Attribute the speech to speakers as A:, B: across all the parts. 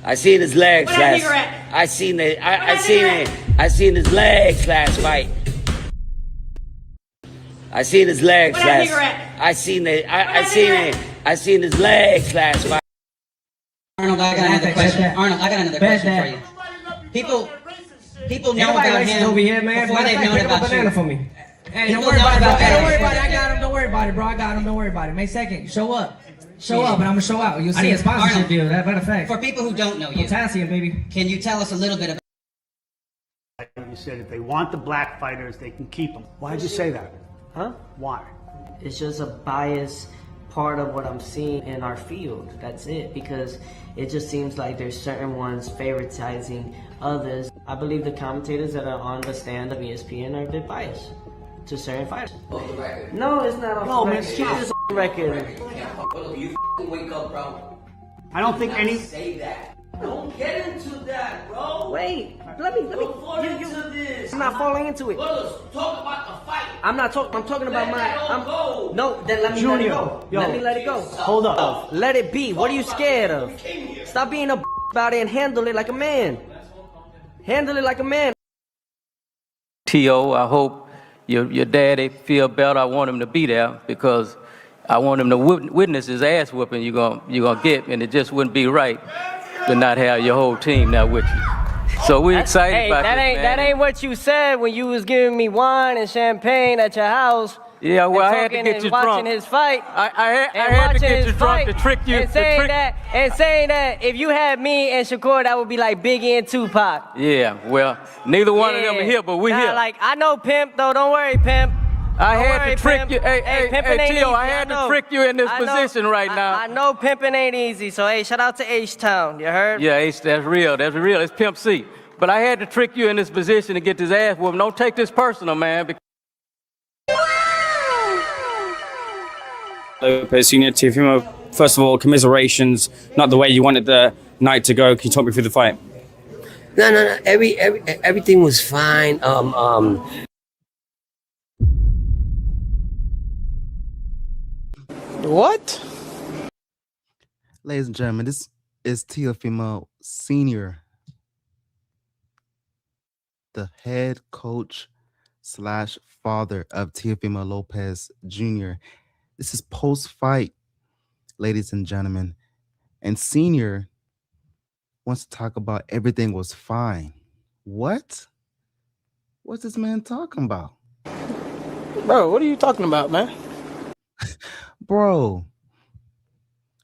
A: I seen his legs last. I seen it. I seen it. I seen his legs last fight. I seen his legs last. I seen it. I seen it. I seen his legs last fight.
B: Arnold, I got another question. Arnold, I got another question for you. People know about him
C: over here, man.
B: before they've known about you.
C: For me. Hey, don't worry about it. Don't worry about it. I got him. Don't worry about it, bro. I got him. Don't worry about it. May 2nd, show up. Show up, and I'm gonna show out. You'll see a sponsorship deal. That matter of fact.
B: For people who don't know you,
C: potassium, baby.
B: Can you tell us a little bit about?
D: You said if they want the black fighters, they can keep them. Why'd you say that?
E: Huh?
D: Why?
E: It's just a biased part of what I'm seeing in our field. That's it. Because it just seems like there's certain ones favoritizing others. I believe the commentators that are on the stand of ESPN are a bit biased to certain fighters.
F: Off the record.
E: No, it's not off the record. It's off the record.
F: You wake up, bro.
D: I don't think any.
F: Say that. Don't get into that, bro.
E: Wait, let me.
F: Into this.
E: I'm not falling into it.
F: Brothers, talk about the fight.
E: I'm not talking. I'm talking about
F: Go.
E: No, then let me let it go. Let me let it go.
D: Hold up.
E: Let it be. What are you scared of? Stop being a about it and handle it like a man. Handle it like a man.
G: T.O., I hope your daddy feel better. I want him to be there because I want him to witness his ass whooping you're gonna get, and it just wouldn't be right to not have your whole team now with you. So we're excited about this, man.
H: That ain't what you said when you was giving me wine and champagne at your house.
G: Yeah, well, I had to get you drunk.
H: Watching his fight.
G: I had to get you drunk to trick you.
H: And saying that if you had me and Shakur, that would be like Biggie and Tupac.
G: Yeah, well, neither one of them are here, but we're here.
H: Like, I know Pimp, though. Don't worry, Pimp.
G: I had to trick you. Hey, Tio, I had to trick you in this position right now.
H: I know pimping ain't easy, so hey, shout out to H-Town. You heard?
G: Yeah, H, that's real. That's real. It's Pimp C. But I had to trick you in this position to get this ass whooped. Don't take this personal, man.
I: Lopez, Senior, Teofimo, first of all, commiserations. Not the way you wanted the night to go. Can you talk me through the fight?
A: No. Everything was fine.
C: What?
J: Ladies and gentlemen, this is Teofimo Senior, the head coach / father of Teofimo Lopez Jr. This is post-fight, ladies and gentlemen. And Senior wants to talk about everything was fine. What? What's this man talking about?
C: Bro, what are you talking about, man?
J: Bro,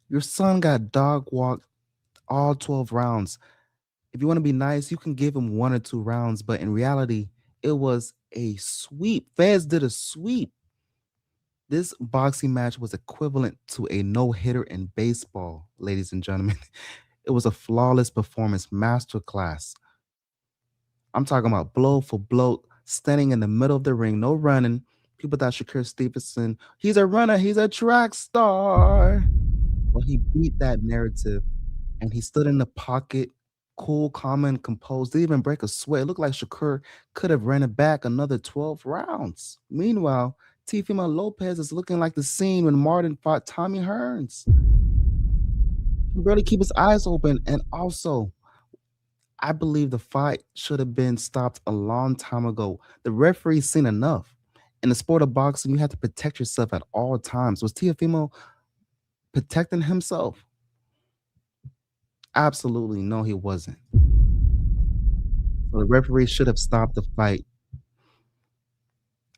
J: your son got dog walked all 12 rounds. If you want to be nice, you can give him 1 or 2 rounds, but in reality, it was a sweep. Feds did a sweep. This boxing match was equivalent to a no-hitter in baseball, ladies and gentlemen. It was a flawless performance, masterclass. I'm talking about blow for blow, standing in the middle of the ring, no running. People thought Shakur Stevenson, he's a runner, he's a track star. Well, he beat that narrative, and he stood in the pocket, cool, calm, and composed. Didn't even break a sweat. It looked like Shakur could have ran it back another 12 rounds. Meanwhile, Teofimo Lopez is looking like the scene when Martin fought Tommy Hearns. He can barely keep his eyes open. And also, I believe the fight should have been stopped a long time ago. The referee's seen enough. In the sport of boxing, you have to protect yourself at all times. Was Teofimo protecting himself? Absolutely no, he wasn't. So the referee should have stopped the fight,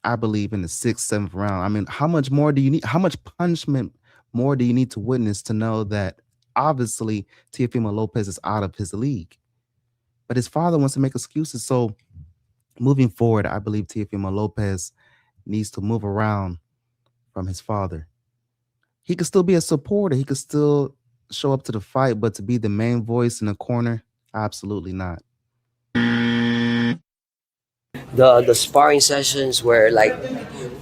J: I believe, in the 6th, 7th round. I mean, how much more do you need? How much punishment more do you need to witness to know that obviously Teofimo Lopez is out of his league? But his father wants to make excuses. So moving forward, I believe Teofimo Lopez needs to move around from his father. He could still be a supporter. He could still show up to the fight, but to be the main voice in the corner, absolutely not.
A: The sparring sessions were like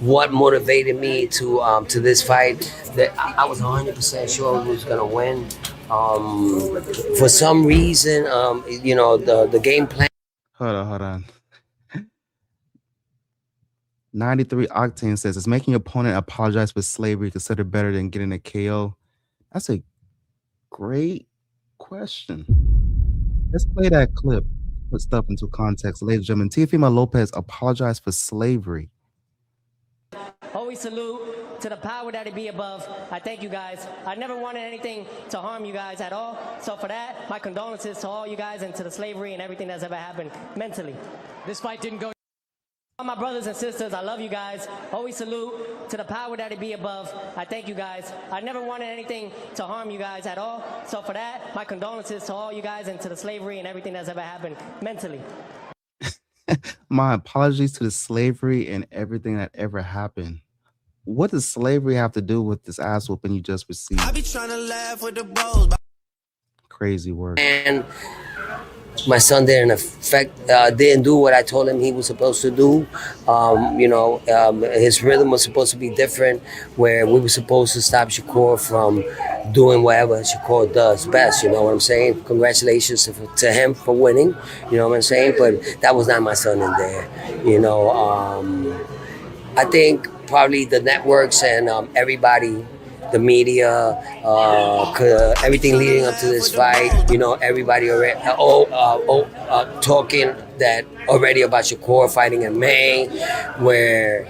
A: what motivated me to this fight. That I was 100% sure who was gonna win. For some reason, the game plan.
J: Hold on. 93 Octane says, is making your opponent apologize for slavery considered better than getting a KO? That's a great question. Let's play that clip. Put stuff into context. Ladies and gentlemen, Teofimo Lopez apologized for slavery.
H: Always salute to the power that it be above. I thank you guys. I never wanted anything to harm you guys at all. So for that, my condolences to all you guys and to the slavery and everything that's ever happened mentally. This fight didn't go. All my brothers and sisters, I love you guys. Always salute to the power that it be above. I thank you guys. I never wanted anything to harm you guys at all. So for that, my condolences to all you guys and to the slavery and everything that's ever happened mentally.
J: My apologies to the slavery and everything that ever happened. What does slavery have to do with this ass whooping you just received? I be trying to laugh with the bros. Crazy work.
A: And my son didn't do what I told him he was supposed to do. His rhythm was supposed to be different, where we were supposed to stop Shakur from doing whatever Shakur does best. You know what I'm saying? Congratulations to him for winning. You know what I'm saying? But that was not my son in there. I think probably the networks and everybody, the media, everything leading up to this fight, everybody already talking that already about Shakur fighting in May, where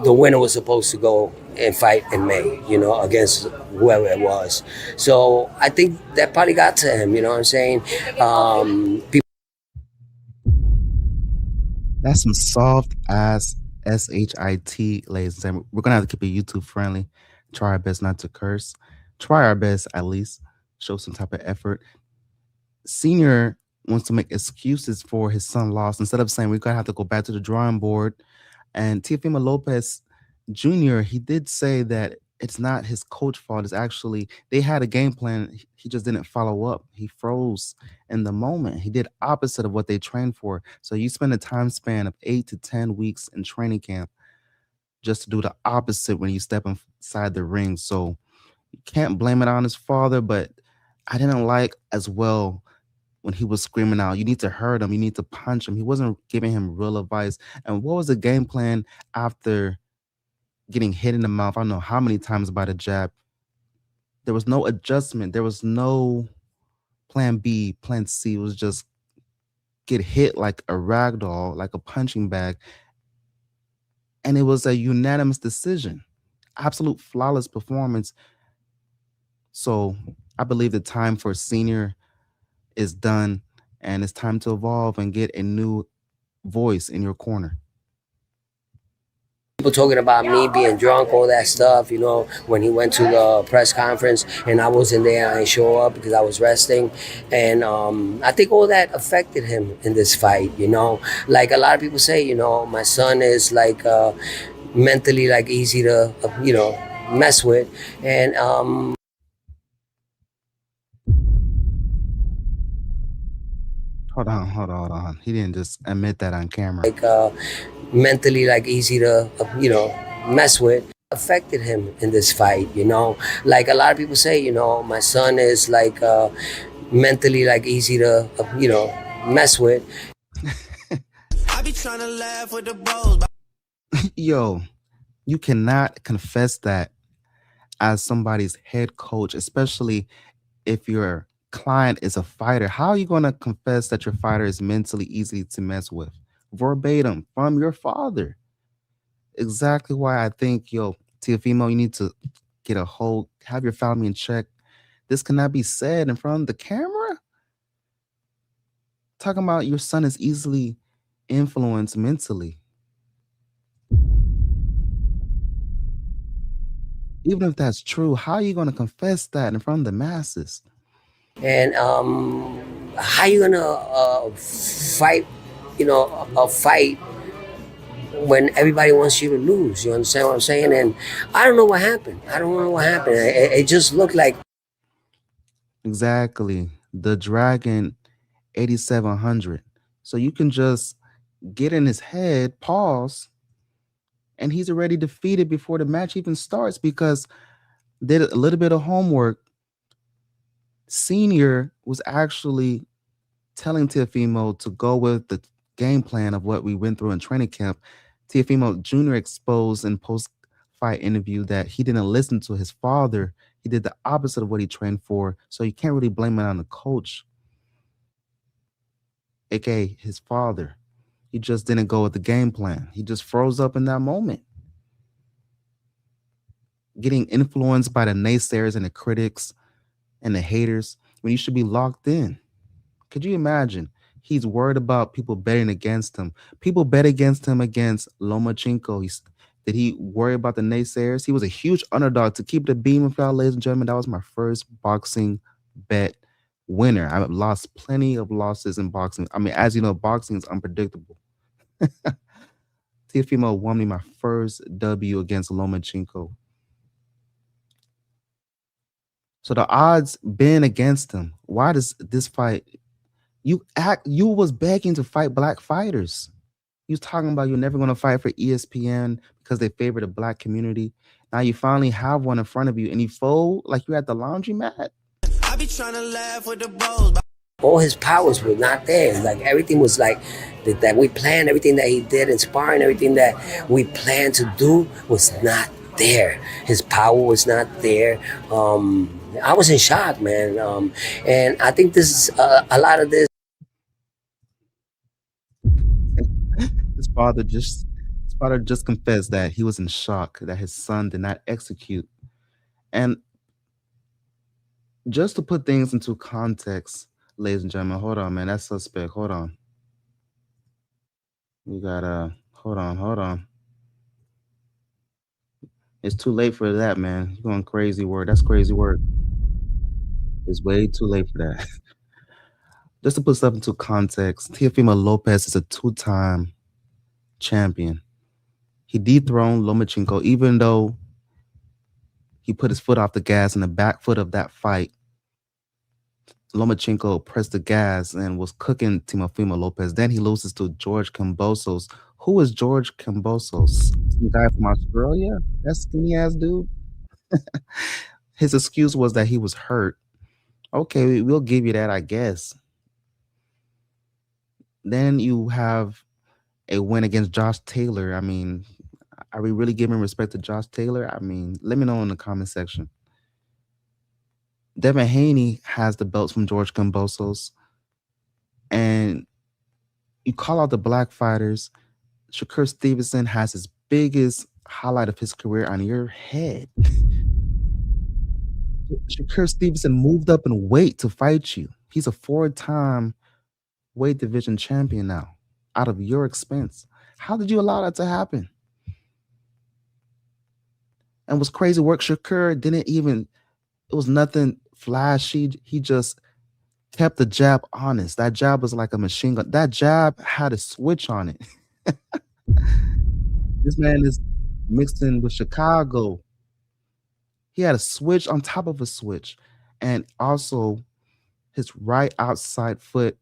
A: the winner was supposed to go and fight in May, against whoever it was. So I think that probably got to him, you know what I'm saying?
J: That's some soft ass SHIT, ladies and gentlemen. We're gonna have to keep it YouTube friendly. Try our best not to curse. Try our best, at least. Show some type of effort. Senior wants to make excuses for his son loss. Instead of saying we're going to have to go back to the drawing board. And Teofimo Lopez Jr., he did say that it's not his coach fault. It's actually, they had a game plan. He just didn't follow up. He froze in the moment. He did opposite of what they trained for. So you spend a time span of 8 to 10 weeks in training camp just to do the opposite when you step inside the ring. So you can't blame it on his father, but I didn't like as well when he was screaming out, you need to hurt him, you need to punch him. He wasn't giving him real advice. And what was the game plan after getting hit in the mouth? I don't know how many times by the jab. There was no adjustment. There was no plan B, plan C. It was just get hit like a rag doll, like a punching bag. And it was a unanimous decision. Absolute flawless performance. So I believe the time for Senior is done, and it's time to evolve and get a new voice in your corner.
A: People talking about me being drunk, all that stuff, when he went to the press conference and I wasn't there, I didn't show up because I was resting. And I think all that affected him in this fight, Like a lot of people say, my son is like mentally like easy to, mess with. And
J: Hold on. He didn't just admit that on camera.
A: Like mentally like easy to, mess with. Affected him in this fight, Like a lot of people say, my son is like mentally like easy to, mess with.
J: I be trying to laugh with the bros. Yo, you cannot confess that as somebody's head coach, especially if your client is a fighter. How are you going to confess that your fighter is mentally easy to mess with? Verbatim from your father. Exactly why I think, Teofimo, you need to get a hold, have your family in check. This cannot be said in front of the camera. Talking about your son is easily influenced mentally. Even if that's true, how are you going to confess that in front of the masses?
A: And how you gonna fight, a fight when everybody wants you to lose? You understand what I'm saying? And I don't know what happened. It just looked like.
J: Exactly. The Dragon 8700. So you can just get in his head, pause, and he's already defeated before the match even starts because did a little bit of homework. Senior was actually telling Teofimo to go with the game plan of what we went through in training camp. Teofimo Jr. exposed in post-fight interview that he didn't listen to his father. He did the opposite of what he trained for. So you can't really blame it on the coach. aka his father. He just didn't go with the game plan. He just froze up in that moment, getting influenced by the naysayers and the critics and the haters when you should be locked in. Could you imagine? He's worried about people betting against him. People bet against him against Lomachenko. Did he worry about the naysayers? He was a huge underdog. To keep the beam of y'all, ladies and gentlemen, that was my first boxing bet winner. I've lost plenty of losses in boxing. I mean, as you know, boxing is unpredictable. Teofimo won me my first W against Lomachenko. So the odds been against him. Why does this fight? You was begging to fight black fighters. You was talking about you're never going to fight for ESPN because they favor the black community. Now you finally have one in front of you and you fold like you're at the laundromat.
A: I be trying to laugh with the bros. All his powers were not there. Like everything was like that we planned, everything that he did in sparring, everything that we planned to do was not there. His power was not there. I was in shock, man. And I think this is a lot of this.
J: His father just confessed that he was in shock that his son did not execute. And just to put things into context, ladies and gentlemen, hold on, man. That's suspect. Hold on. We got hold on. It's too late for that, man. You're going crazy word. That's crazy word. It's way too late for that. Just to put stuff into context, Teofimo Lopez is a two-time champion. He dethroned Lomachenko, even though he put his foot off the gas in the back foot of that fight. Lomachenko pressed the gas and was cooking Teofimo Lopez. Then he loses to George Kambosos. Who is George Kambosos? Some guy from Australia? That skinny ass dude? His excuse was that he was hurt. Okay, we'll give you that, I guess. Then you have a win against Josh Taylor. I mean, are we really giving respect to Josh Taylor? I mean, let me know in the comment section. Devin Haney has the belts from George Kambosos. And you call out the black fighters. Shakur Stevenson has his biggest highlight of his career on your head. Shakur Stevenson moved up in weight to fight you. He's a 4-time weight division champion now, out of your expense. How did you allow that to happen? And was crazy work. Shakur didn't even, it was nothing flashy. He just kept the jab honest. That jab was like a machine gun. That jab had a switch on it. This man is mixed in with Chicago. He had a switch on top of a switch. And also his right outside foot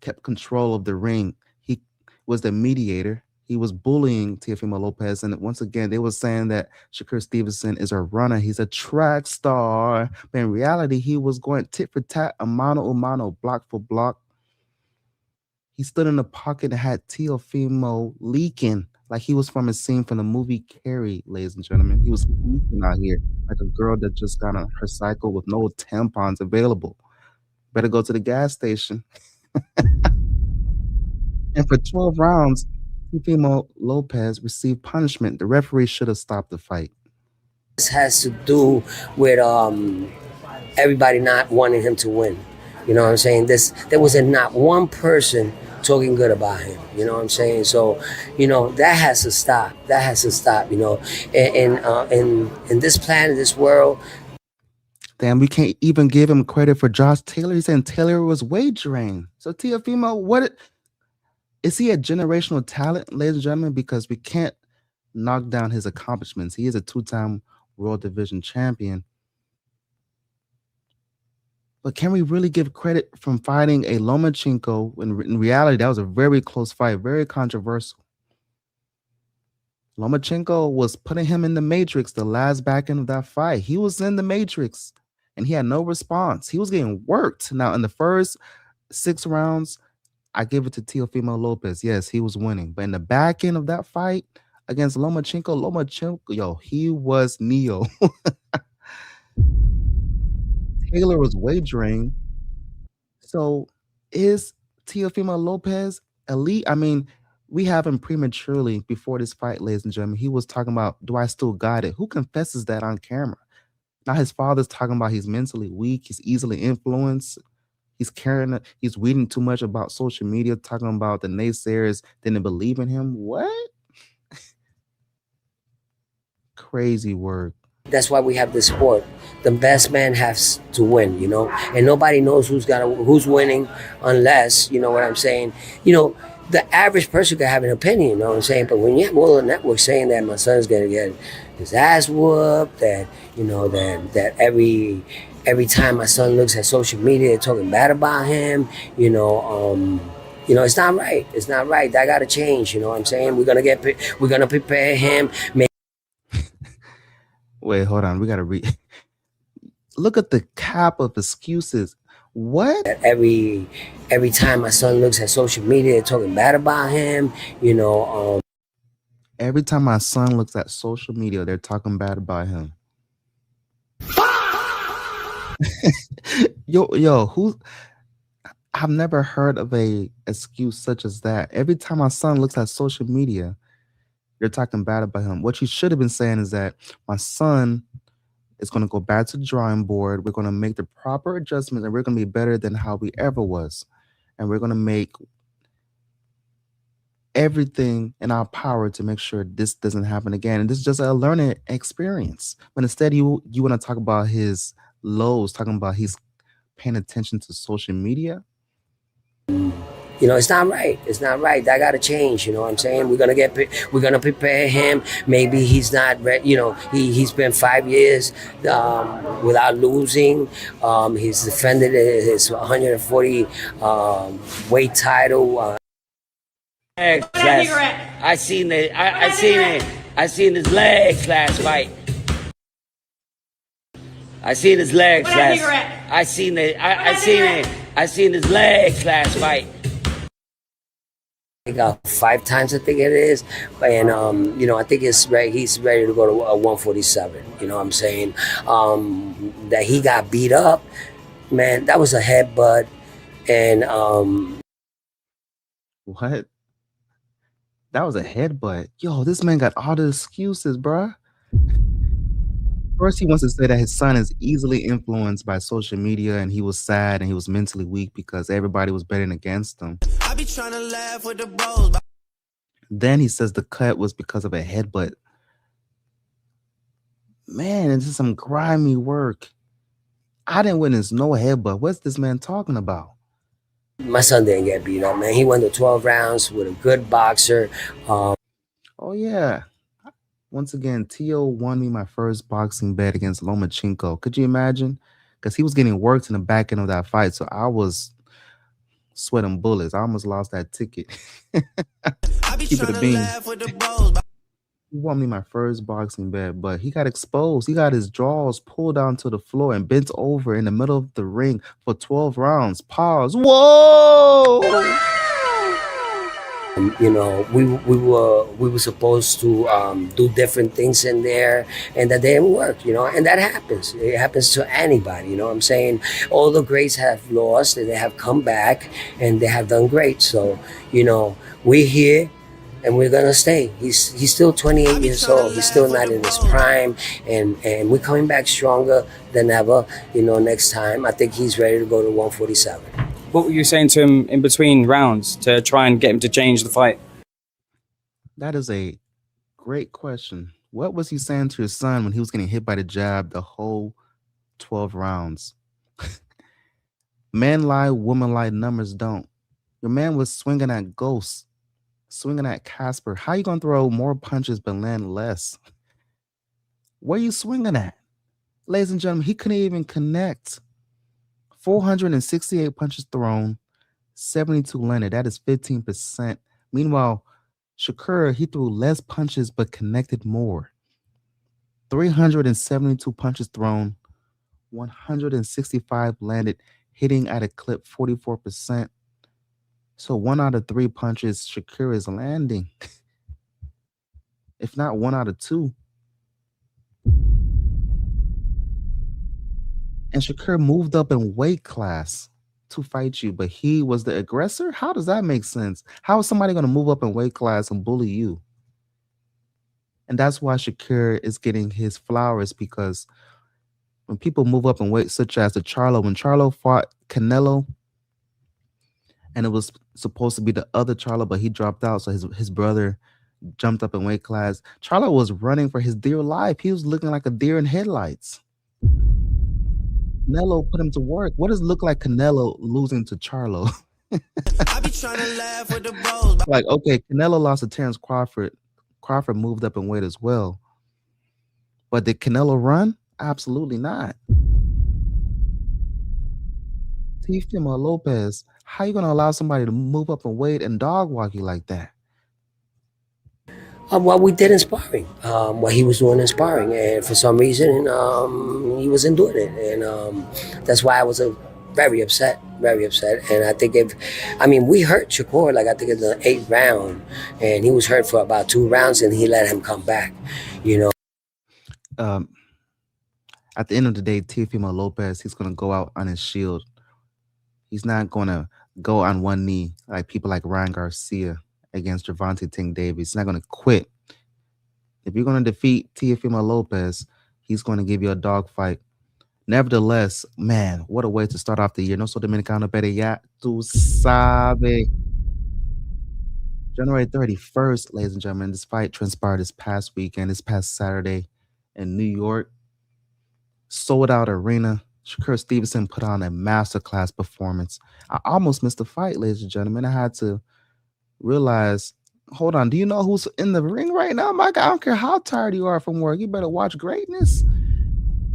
J: kept control of the ring. He was the mediator. He was bullying Teofimo Lopez. And once again, they were saying that Shakur Stevenson is a runner. He's a track star. But in reality, he was going tit for tat, a mano, block for block. He stood in the pocket and had Teofimo leaking like he was from a scene from the movie Carrie, ladies and gentlemen. He was leaking out here like a girl that just got on her cycle with no tampons available. Better go to the gas station. And for 12 rounds, Teofimo Lopez received punishment. The referee should have stopped the fight.
A: This has to do with everybody not wanting him to win. You know what I'm saying? There was not one person talking good about him. You know what I'm saying? So, you know, that has to stop. That has to stop. You know, in this planet, this world.
J: Damn, we can't even give him credit for Josh Taylor. He said Taylor was wagering. So Teofimo, is he a generational talent, ladies and gentlemen? Because we can't knock down his accomplishments. He is a 2-time World Division champion. But can we really give credit from fighting a Lomachenko? In reality, that was a very close fight, very controversial. Lomachenko was putting him in the matrix the last back end of that fight. He was in the matrix, and he had no response. He was getting worked. Now, in the first 6 rounds, I give it to Teofimo Lopez. Yes, he was winning. But in the back end of that fight against Lomachenko, yo, he was Neo. Taylor was wagering. So is Teofimo Lopez, elite. I mean, we have him prematurely before this fight, ladies and gentlemen. He was talking about, do I still got it? Who confesses that on camera? Now his father's talking about he's mentally weak, he's easily influenced, he's reading too much about social media, talking about the naysayers didn't believe in him. What? Crazy word.
A: That's why we have this sport. The best man has to win, you know, and nobody knows who's winning unless, you know what I'm saying. You know, the average person could have an opinion, you know what I'm saying. But when you have all the networks saying that my son's gonna get his ass whooped, that you know that every time my son looks at social media, they're talking bad about him, you know, it's not right. It's not right. That gotta change. You know what I'm saying. We're gonna prepare him.
J: Wait, hold on. We gotta read. Look at the cap of excuses. What?
A: Every time my son looks at social media, they're talking bad about him. You know.
J: Every time my son looks at social media, they're talking bad about him. yo, who? I've never heard of a excuse such as that. Every time my son looks at social media, they're talking bad about him. What you should have been saying is that my son is going to go back to the drawing board. We're going to make the proper adjustments, and we're going to be better than how we ever was. And we're going to make everything in our power to make sure this doesn't happen again. And this is just a learning experience. But instead, you want to talk about his lows, talking about he's paying attention to social media.
A: You know, it's not right. It's not right. That got to change. You know what I'm saying? We're gonna prepare him. Maybe he's not ready. You know, he's been 5 years without losing. He's defended his 140 weight title. I seen his legs last fight. I seen his legs last fight. I got 5 times, I think it is, and you know, I think it's right. He's ready to go to 147. You know what I'm saying? That he got beat up, man. That was a headbutt, and
J: what? That was a headbutt. Yo, this man got all the excuses, bruh. First, he wants to say that his son is easily influenced by social media and he was sad and he was mentally weak because everybody was betting against him. I be trying to laugh with the bros. Then he says the cut was because of a headbutt. Man, this is some grimy work. I didn't witness no headbutt. What's this man talking about?
A: My son didn't get beat up, man. He went to 12 rounds with a good boxer.
J: Oh, yeah. Once again, Tio won me my first boxing bet against Lomachenko. Could you imagine? Because he was getting worked in the back end of that fight, so I was sweating bullets. I almost lost that ticket. Keep it a bean. He won me my first boxing bet, but he got exposed. He got his jaws pulled down to the floor and bent over in the middle of the ring for 12 rounds. Pause. Whoa!
A: You know, we were supposed to do different things in there, and that didn't work. You know, and that happens. It happens to anybody. You know what I'm saying? All the greats have lost, and they have come back, and they have done great. So, you know, we're here, and we're gonna stay. He's still 28 years old. He's still not in his prime, and we're coming back stronger than ever. You know, next time I think he's ready to go to 147.
I: What were you saying to him in between rounds to try and get him to change the fight?
J: That is a great question. What was he saying to his son when he was getting hit by the jab the whole 12 rounds? Men lie, women lie, numbers don't. Your man was swinging at Ghost, swinging at Casper. How you going to throw more punches but land less? Where are you swinging at? Ladies and gentlemen, he couldn't even connect. 468 punches thrown, 72 landed. That is 15%. Meanwhile, Shakur, he threw less punches but connected more. 372 punches thrown, 165 landed, hitting at a clip 44%. So 1 out of 3 punches Shakur is landing. If not 1 out of 2. And Shakur moved up in weight class to fight you, but he was the aggressor? How does that make sense? How is somebody going to move up in weight class and bully you? And that's why Shakur is getting his flowers, because when people move up in weight, such as when Charlo fought Canelo, and it was supposed to be the other Charlo, but he dropped out, so his brother jumped up in weight class. Charlo was running for his dear life. He was looking like a deer in headlights. Canelo put him to work. What does it look like Canelo losing to Charlo?
K: I be trying to laugh with the bros.
J: Like, okay, Canelo lost to Terrence Crawford. Crawford moved up in weight as well. But did Canelo run? Absolutely not. Teofimo Lopez, how you going to allow somebody to move up in weight and dog walk you like that?
A: What we did in sparring, what he was doing in sparring, and for some reason, he wasn't doing it, and that's why I was very upset. And I think we hurt Shakur, like I think in the 8th round, and he was hurt for about 2 rounds, and he let him come back, you know.
J: At the end of the day, Teofimo Lopez, he's going to go out on his shield. He's not going to go on one knee like people like Ryan Garcia against Gervonta Tank Davis. He's not going to quit. If you're going to defeat Teofimo Lopez, he's going to give you a dogfight. Nevertheless, man, what a way to start off the year. No soy dominicano, pero ya tú sabes. January 31st, ladies and gentlemen, this fight transpired this past weekend, this past Saturday in New York. Sold out arena. Shakur Stevenson put on a masterclass performance. I almost missed the fight, ladies and gentlemen. I had to realize, hold on, do you know who's in the ring right now? My God, I don't care how tired you are from work. You better watch greatness.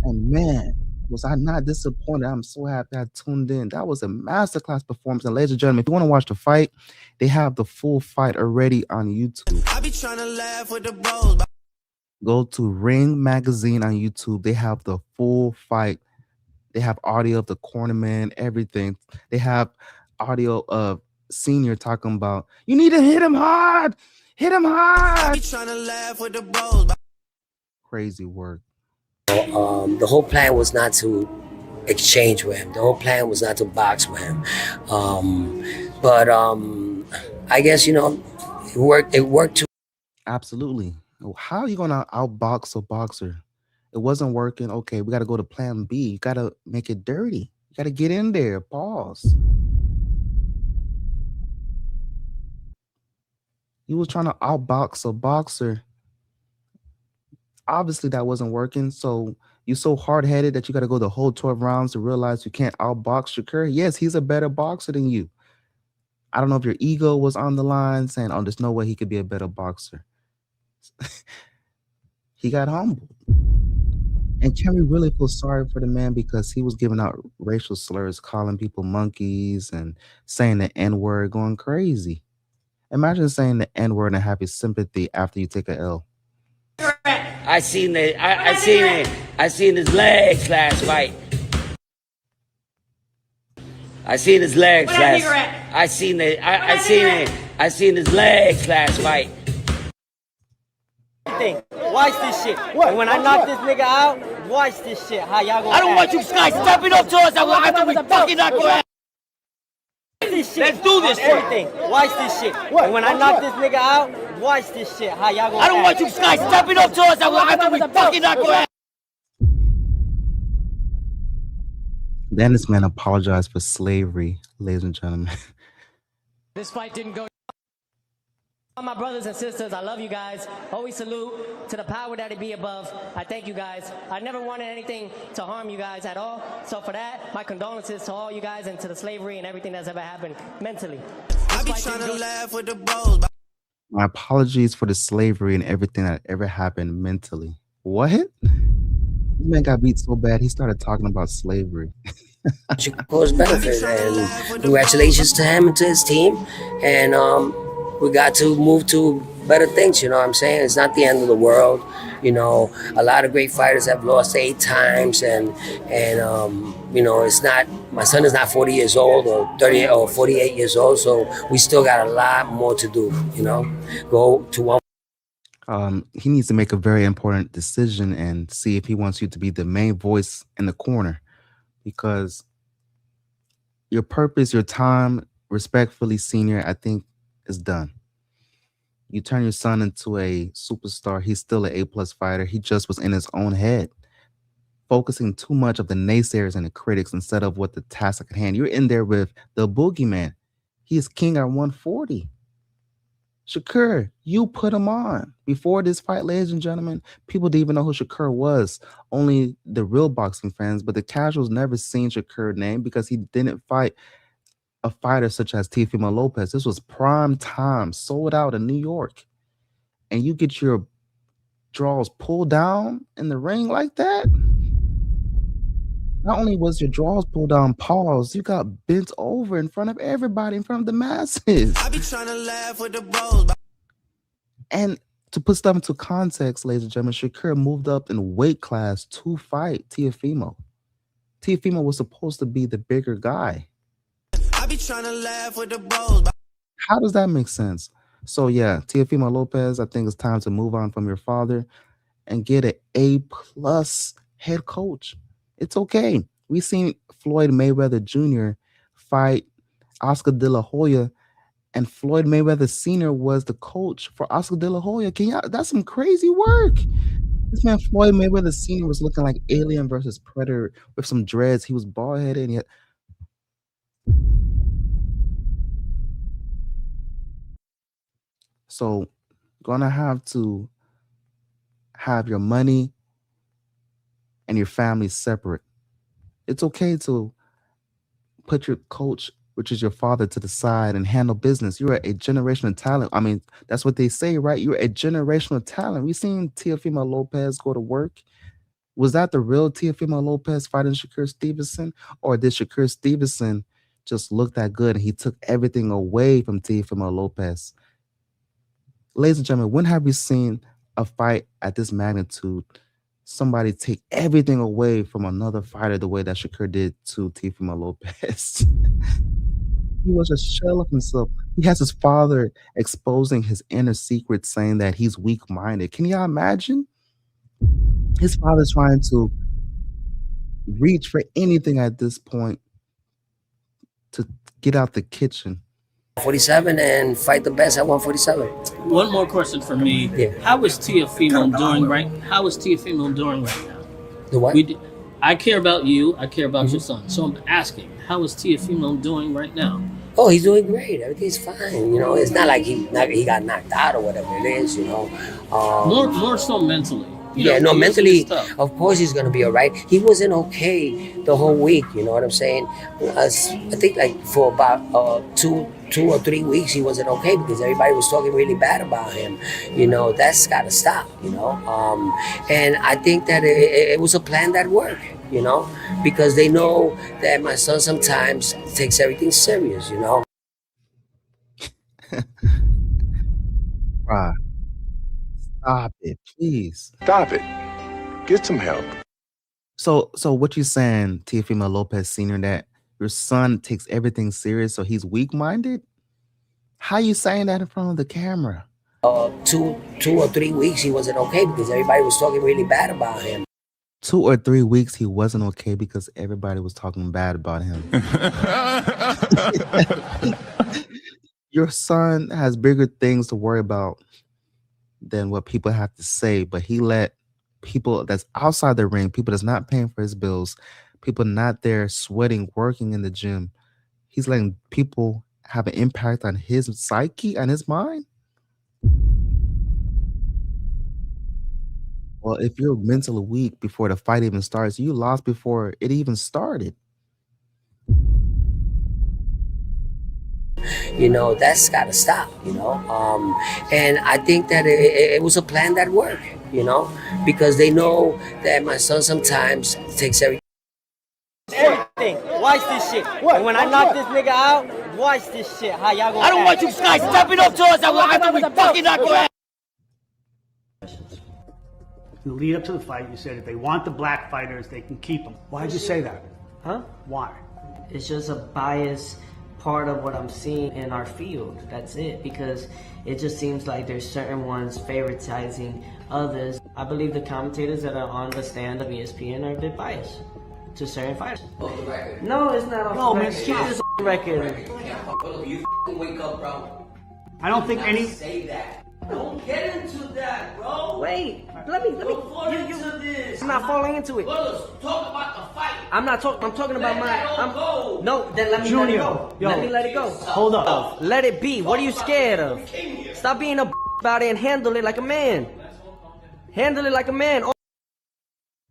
J: And man, was I not disappointed. I'm so happy I tuned in. That was a masterclass performance. And ladies and gentlemen, if you want to watch the fight, they have the full fight already on YouTube.
K: I be trying to laugh with the bros.
J: Go to Ring Magazine on YouTube. They have the full fight. They have audio of the cornerman, everything. They have audio of Senior talking about, you need to hit him hard. Hit him hard.
K: I be trying to laugh with the bros.
J: Crazy work.
A: The whole plan was not to exchange with him. The whole plan was not to box with him. But I guess, it worked too.
J: Absolutely. How are you going to outbox a boxer? It wasn't working. Okay, we got to go to plan B. You got to make it dirty. You got to get in there. Pause. You was trying to outbox a boxer. Obviously, that wasn't working. So you're so hard-headed that you got to go the whole 12 rounds to realize you can't outbox Shakur. Yes, he's a better boxer than you. I don't know if your ego was on the line saying, oh, there's no way he could be a better boxer. He got humbled. And can we really feel sorry for the man, because he was giving out racial slurs, calling people monkeys and saying the N-word, going crazy. Imagine saying the N-word and having sympathy after you take a L.
A: I seen his legs last fight. I seen his legs last fight.
H: Watch this shit. And when I knock this nigga out, watch this shit. How y'all gonna
A: I don't want you guys stepping up to us. I thought we fucking knock your ass. Let's do this shit.
H: Everything. Watch this shit. And when I knock this nigga out, watch this shit. How y'all gonna
A: I don't want you guys stepping up to us. I thought we fucking knock your ass.
J: Then this man apologized for slavery, ladies and gentlemen.
H: This fight didn't go. All my brothers and sisters, I love you guys. Always salute to the power that it be above. I thank you guys. I never wanted anything to harm you guys at all. So for that, my condolences to all you guys and to the slavery and everything that's ever happened mentally.
K: I be trying to laugh with the bros.
J: My apologies for the slavery and everything that ever happened mentally. What? This man got beat so bad, he started talking about slavery.
A: Shakur's benefit, and congratulations to him and to his team. And we got to move to better things, you know what I'm saying? It's not the end of the world. A lot of great fighters have lost 8 times, and it's not, my son is not 40 years old or 38 or 48 years old, so we still got a lot more to do, go to one.
J: He needs to make a very important decision and see if he wants you to be the main voice in the corner, because Your purpose, your time, respectfully, senior, I think is done. You turn your son into a superstar. He's still an A-plus fighter. He just was in his own head, focusing too much of the naysayers and the critics instead of what the task at hand. You're in there with the boogeyman. He is king at 140. Shakur, you put him on. Before this fight, ladies and gentlemen, people didn't even know who Shakur was. Only the real boxing fans, but the casuals never seen Shakur name because he didn't fight a fighter such as Teofimo Lopez. This was prime time, sold out in New York. And you get your draws pulled down in the ring like that? Not only was your draws pulled down, pause, you got bent over in front of everybody, in front of the masses.
K: I be trying to laugh with the bros.
J: And to put stuff into context, ladies and gentlemen, Shakur moved up in weight class to fight Teofimo. Teofimo was supposed to be the bigger guy.
K: I be trying to laugh with the bros.
J: How does that make sense? So yeah, Teofimo Lopez, I think it's time to move on from your father and get an A-plus head coach. It's okay. We seen Floyd Mayweather Jr. fight Oscar De La Hoya, and Floyd Mayweather Sr. was the coach for Oscar De La Hoya. That's some crazy work. This man Floyd Mayweather Sr. was looking like Alien versus Predator with some dreads. He was bald headed and he had. So, gonna have to have your money and your family separate. It's okay to put your coach, which is your father, to the side and handle business. You're a generational talent. I mean, that's what they say, right? You're a generational talent. We've seen Teofimo Lopez go to work. Was that the real Teofimo Lopez fighting Shakur Stevenson? Or did Shakur Stevenson just look that good and he took everything away from Teofimo Lopez? Ladies and gentlemen, when have we seen a fight at this magnitude, somebody take everything away from another fighter the way that Shakur did to Teofimo Lopez? He was a shell of himself. He has his father exposing his inner secret, saying that he's weak-minded. Can y'all imagine? His father's trying to reach for anything at this point to get out the kitchen.
A: 47 and fight the best at 147.
L: One more question for me.
A: Yeah.
L: How is Teofimo doing right? How is Teofimo doing right now?
A: The what?
L: I care about you. I care about your son. So I'm asking, how is Teofimo doing right now?
A: Oh, he's doing great. Everything's fine. You know, it's not like he got knocked out or whatever it is. You know,
L: more so mentally.
A: Mentally, of course he's gonna be all right. He wasn't okay the whole week. You know what I'm saying? I think like for about 2 or 3 weeks he wasn't okay because everybody was talking really bad about him. You know, that's gotta stop. You know, and I think that it was a plan that worked. You know, because they know that my son sometimes takes everything serious. You know.
J: Right. Stop it, please.
M: Stop it. Get some help.
J: So what you saying, Teofimo Lopez Sr., that your son takes everything serious, so he's weak-minded? How you saying that in front of the camera?
A: 2 or 3 weeks he wasn't okay because everybody was talking really bad about him.
J: 2 or 3 weeks he wasn't okay because everybody was talking bad about him. Your son has bigger things to worry about than what people have to say, but he let people that's outside the ring, people that's not paying for his bills, people not there sweating, working in the gym, he's letting people have an impact on his psyche and his mind. Well, if you're mentally weak before the fight even starts, you lost before it even started.
A: You know, that's got to stop, you know. And I think that it was a plan that worked, you know, because they know that my son sometimes takes everything.
N: Watch this shit. And when I knock this nigga out, watch this shit. How y'all gonna
F: I don't want you guys stepping up to us. I want to be fucking not going.
D: In the lead up to the fight, you said if they want the black fighters, they can keep them. Why'd you say that?
E: Huh?
D: Why?
E: It's just a biased part of what I'm seeing in our field. That's it. Because it just seems like there's certain ones favoritizing others. I believe the commentators that are on the stand of ESPN are a bit biased. to certain fighters. No, it's not off the record. Keep this on record.
A: You wake up, bro.
D: I don't think any.
A: Say that. Don't get into that, bro.
E: Wait, let me.
A: Into this.
E: I'm not falling into it.
A: Talk about the fight.
E: I'm talking about my. No, then let me
D: Junior,
E: let it go.
D: yo,
E: Let me let it go.
D: Hold up.
E: Let it be. What are you scared of? Stop being a about it and handle it like a man. Handle it like a man.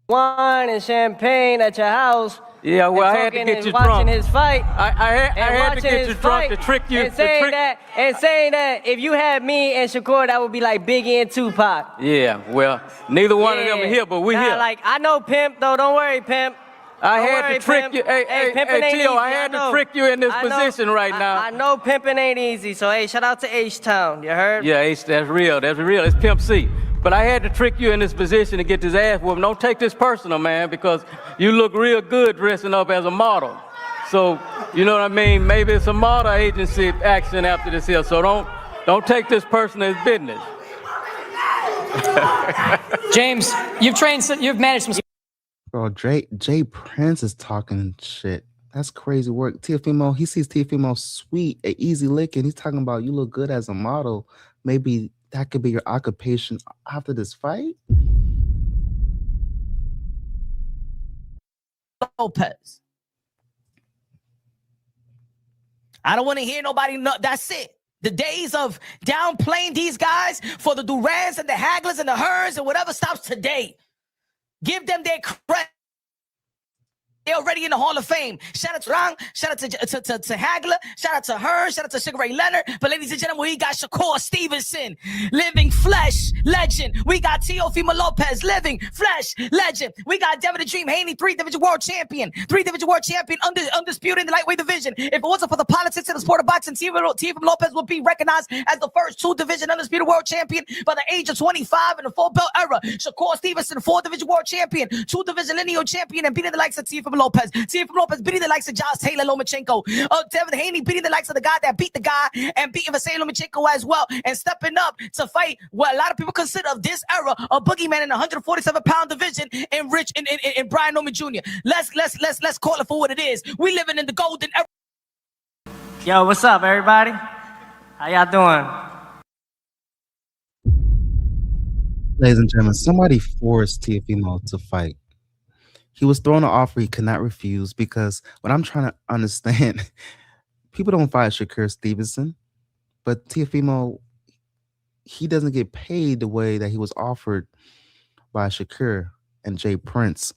E: Wine and champagne at your house.
G: Yeah, well, I had to get you drunk.
E: Watching his fight.
G: I had to get you drunk to trick you.
E: And saying that if you had me and Shakur, that would be like Biggie and Tupac.
G: Yeah, well, neither one of them are here, but we here.
E: Like, I know Pimp, though. Don't worry, Pimp.
G: I had to trick you. Hey, Tio, I had to trick you in this position right now.
E: I know pimping ain't easy, so hey, shout out to H-Town. You heard?
G: Yeah, that's real. That's real. It's Pimp C. But I had to trick you in this position to get this ass whooping. Don't take this personal, man, because you look real good dressing up as a model. So, you know what I mean? Maybe it's a model agency action after this here. So don't take this personal as business.
O: James, you've managed some.
J: Bro, Jay Prince is talking shit. That's crazy work. Teofimo, he sees Teofimo sweet, an easy lick, and he's talking about you look good as a model. Maybe that could be your occupation after this fight.
C: Lopez. I don't want to hear nobody. That's it. The days of downplaying these guys for the Durans and the Haglers and the Hearns and whatever stops today. Give them their credit. They're already in the Hall of Fame. Shout out to Rang, shout out to Hagler, shout out to her, shout out to Sugar Ray Leonard. But ladies and gentlemen, we got Shakur Stevenson, living flesh legend. We got Teofimo Lopez, living flesh legend. We got Devin the Dream Haney, 3-division world champion, undisputed in the lightweight division. If it wasn't for the politics of the sport of boxing, Teofimo Lopez would be recognized as the first 2-division undisputed world champion by the age of 25 in the full belt era. Shakur Stevenson, 4-division world champion, 2-division lineal champion, and beating the likes of Teofimo Lopez. Teofimo Lopez beating the likes of Josh Taylor, Lomachenko. Devin Haney beating the likes of the guy that beat the guy and beating Vasily Lomachenko as well, and stepping up to fight what a lot of people consider of this era a boogeyman in the 147-pound division in Brian Nowman Jr. Let's call it for what it is. We living in the golden era.
E: Yo, what's up, everybody? How y'all doing?
J: Ladies and gentlemen, somebody forced Teofimo to fight. He was thrown an offer he could not refuse, because what I'm trying to understand, people don't fight Shakur Stevenson, but Teofimo, he doesn't get paid the way that he was offered by Shakur and Jay Prince.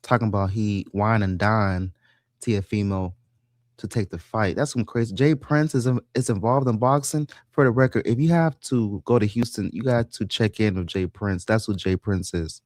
J: Talking about he wine and dine Teofimo to take the fight. That's some crazy. Jay Prince is involved in boxing. For the record, if you have to go to Houston, you got to check in with Jay Prince. That's what Jay Prince is.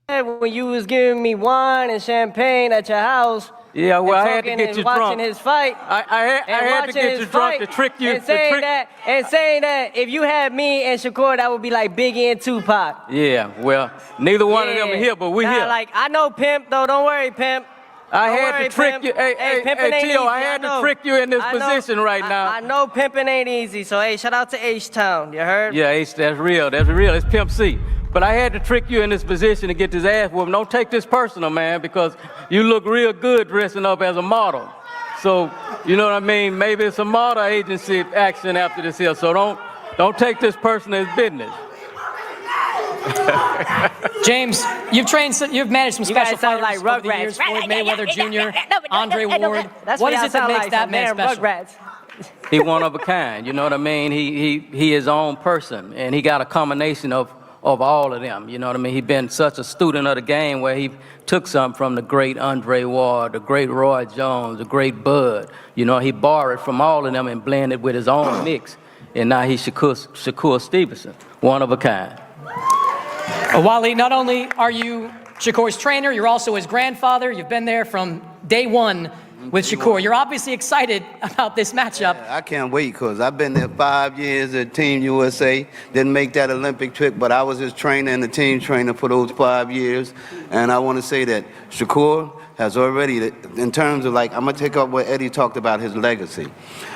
E: When you was giving me wine and champagne at your house.
G: Yeah, well, I had to get you drunk.
E: Watching his fight.
G: I had to get you drunk to trick you.
E: And saying that if you had me and Shakur, that would be like Biggie and Tupac.
G: Yeah, well, neither one of them are here, but we here.
E: Like, I know Pimp, though. Don't worry, Pimp.
G: I had to trick you. Hey, Tio, I had to trick you in this position right now.
E: I know pimping ain't easy, so hey, shout out to H-Town. You heard?
G: Yeah, that's real. That's real. It's Pimp C. But I had to trick you in this position to get this ass whooping. Don't take this personal, man, because you look real good dressing up as a model. So, you know what I mean? Maybe it's a model agency action after this here. So don't take this personal as business.
O: James, you've managed some special fighters
E: like
O: over the years. Floyd Mayweather Jr., Andre Ward. What is it that makes that man special?
G: He one of a kind, you know what I mean? He his own person, and he got a combination of all of them, you know what I mean? He been such a student of the game where he took something from the great Andre Ward, the great Roy Jones, the great Bud. You know, he borrowed from all of them and blended with his own mix. And now he's Shakur Stevenson, one of a kind.
O: Wally, not only are you Shakur's trainer, you're also his grandfather. You've been there from day one with Shakur. You're obviously excited about this matchup.
P: Yeah, I can't wait, because I've been there 5 years at Team USA. Didn't make that Olympic trip, but I was his trainer and the team trainer for those 5 years. And I want to say that Shakur, has already, in terms of like, I'm gonna take up what Eddie talked about, his legacy.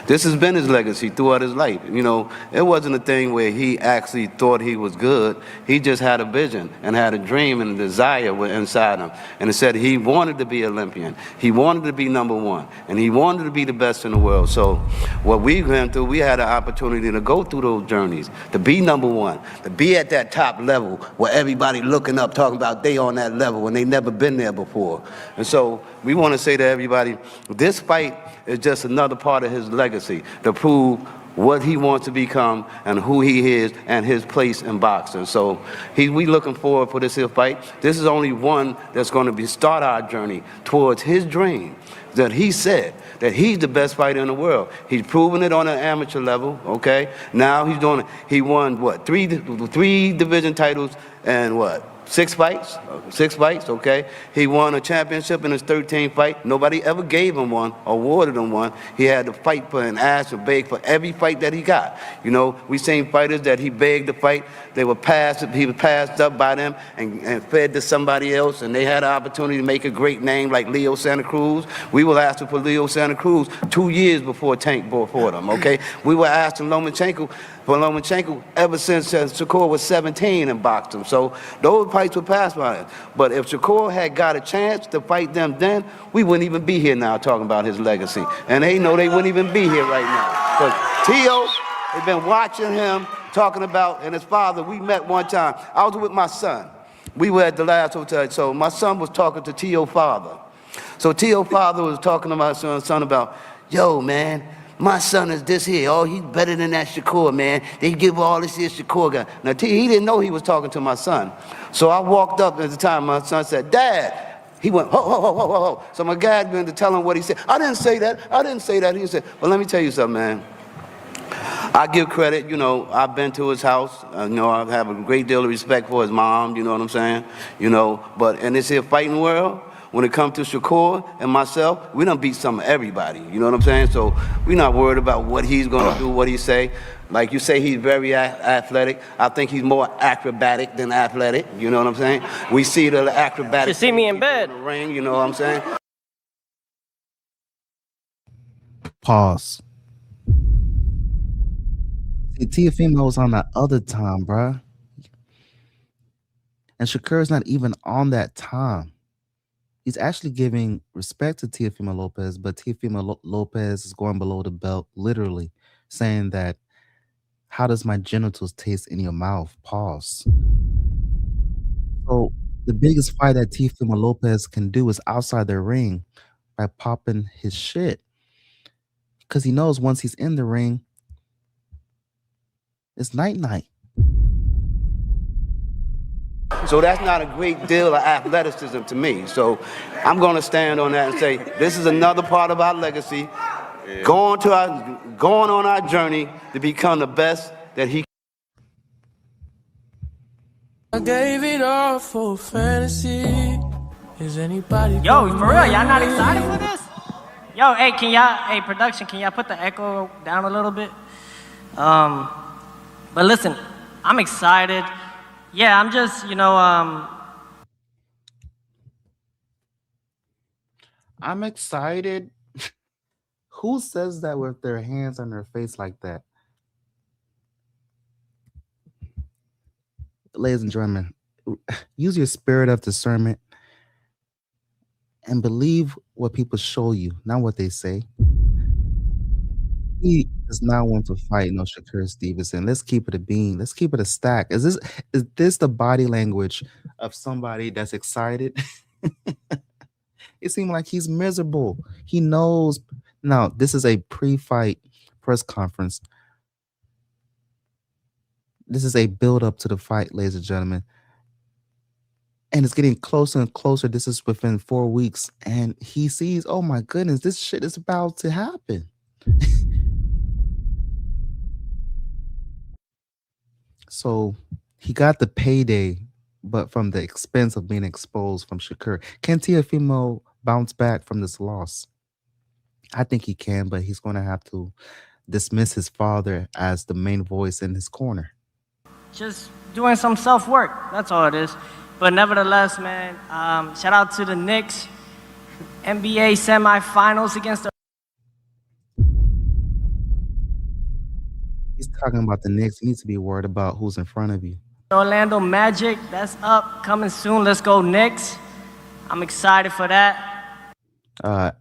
P: This has been his legacy throughout his life. You know, it wasn't a thing where he actually thought he was good. He just had a vision and had a dream and a desire inside him. And it said he wanted to be Olympian. He wanted to be #1. And he wanted to be the best in the world. So what we went through, we had an opportunity to go through those journeys, to be #1, to be at that top level where everybody looking up, talking about they on that level when they never been there before. And so we want to say to everybody, this fight is just another part of his legacy to prove what he wants to become and who he is and his place in boxing. So we looking forward for this here fight. This is only one that's going to start our journey towards his dream that he said that he's the best fighter in the world. He's proven it on an amateur level, okay? Now he's doing it. He won, what, three division titles and what? 6 fights? 6 fights, okay? He won a championship in his 13th fight. Nobody ever gave him one, awarded him one. He had to fight for and ask and beg for every fight that he got. You know, we seen fighters that he begged to fight. They were passed, he was passed up by them and fed to somebody else, and they had an opportunity to make a great name like Leo Santa Cruz. We were asking for Leo Santa Cruz 2 years before Tank fought him, okay? We were asking Lomachenko ever since Shakur was 17 and boxed him. So those fights were passed by him. But if Shakur had got a chance to fight them then, we wouldn't even be here now talking about his legacy. And they know they wouldn't even be here right now. Because Teo has been watching him, talking about, and his father, we met one time. I was with my son. We were at the last hotel. So my son was talking to Teo's father. So Teo's father was talking to my son about, yo, man, my son is this here. Oh, he's better than that Shakur, man. They give all this here Shakur guy. Now, he didn't know he was talking to my son. So I walked up at the time. My son said, Dad. He went, ho, ho, ho, ho, ho, ho. So my dad began to tell him what he said. I didn't say that. I didn't say that. He said, well, let me tell you something, man. I give credit, you know, I've been to his house. You know, I have a great deal of respect for his mom, you know what I'm saying? You know, but in this here fighting world, when it comes to Shakur and myself, we done beat some of everybody, you know what I'm saying? So we're not worried about what he's going to do, what he say. Like you say, he's very athletic. I think he's more acrobatic than athletic, you know what I'm saying? We see the acrobatic.
H: You see me in bed.
P: In the ring, you know what I'm saying?
J: Pause. See, Teofimo's on that other time, bruh. And Shakur's not even on that time. He's actually giving respect to Teofimo Lopez, but Teofimo Lopez is going below the belt, literally saying that, how does my genitals taste in your mouth? Pause. So the biggest fight that Teofimo Lopez can do is outside the ring by popping his shit. Because he knows once he's in the ring, it's night-night.
P: So that's not a great deal of athleticism to me. So I'm going to stand on that and say, this is another part of our legacy, going on our journey to become the best that he.
K: I gave it all for fantasy. Is anybody?
H: Yo, for real, y'all not excited for this? Yo, hey, production, can y'all put the echo down a little bit? But listen, I'm excited. Yeah, I'm just, you know,
J: I'm excited. Who says that with their hands on their face like that? Ladies and gentlemen, use your spirit of discernment and believe what people show you, not what they say. He does not want to fight no Shakur Stevenson. Let's keep it a bean. Let's keep it a stack. Is this the body language of somebody that's excited? It seemed like he's miserable. He knows. Now, this is a pre-fight press conference. This is a build-up to the fight, ladies and gentlemen. And it's getting closer and closer. This is within 4 weeks. And he sees, oh my goodness, this shit is about to happen. So he got the payday, but from the expense of being exposed from Shakur. Can Teofimo bounce back from this loss? I think he can, but he's going to have to dismiss his father as the main voice in his corner.
H: just doing some self-work. That's all it is. But nevertheless, man, shout out to the Knicks.
E: NBA semifinals against the
J: He's talking about the Knicks. He needs to be worried about who's in front of you.
E: Orlando Magic. That's up, coming soon. Let's go Knicks. I'm excited for that.
J: I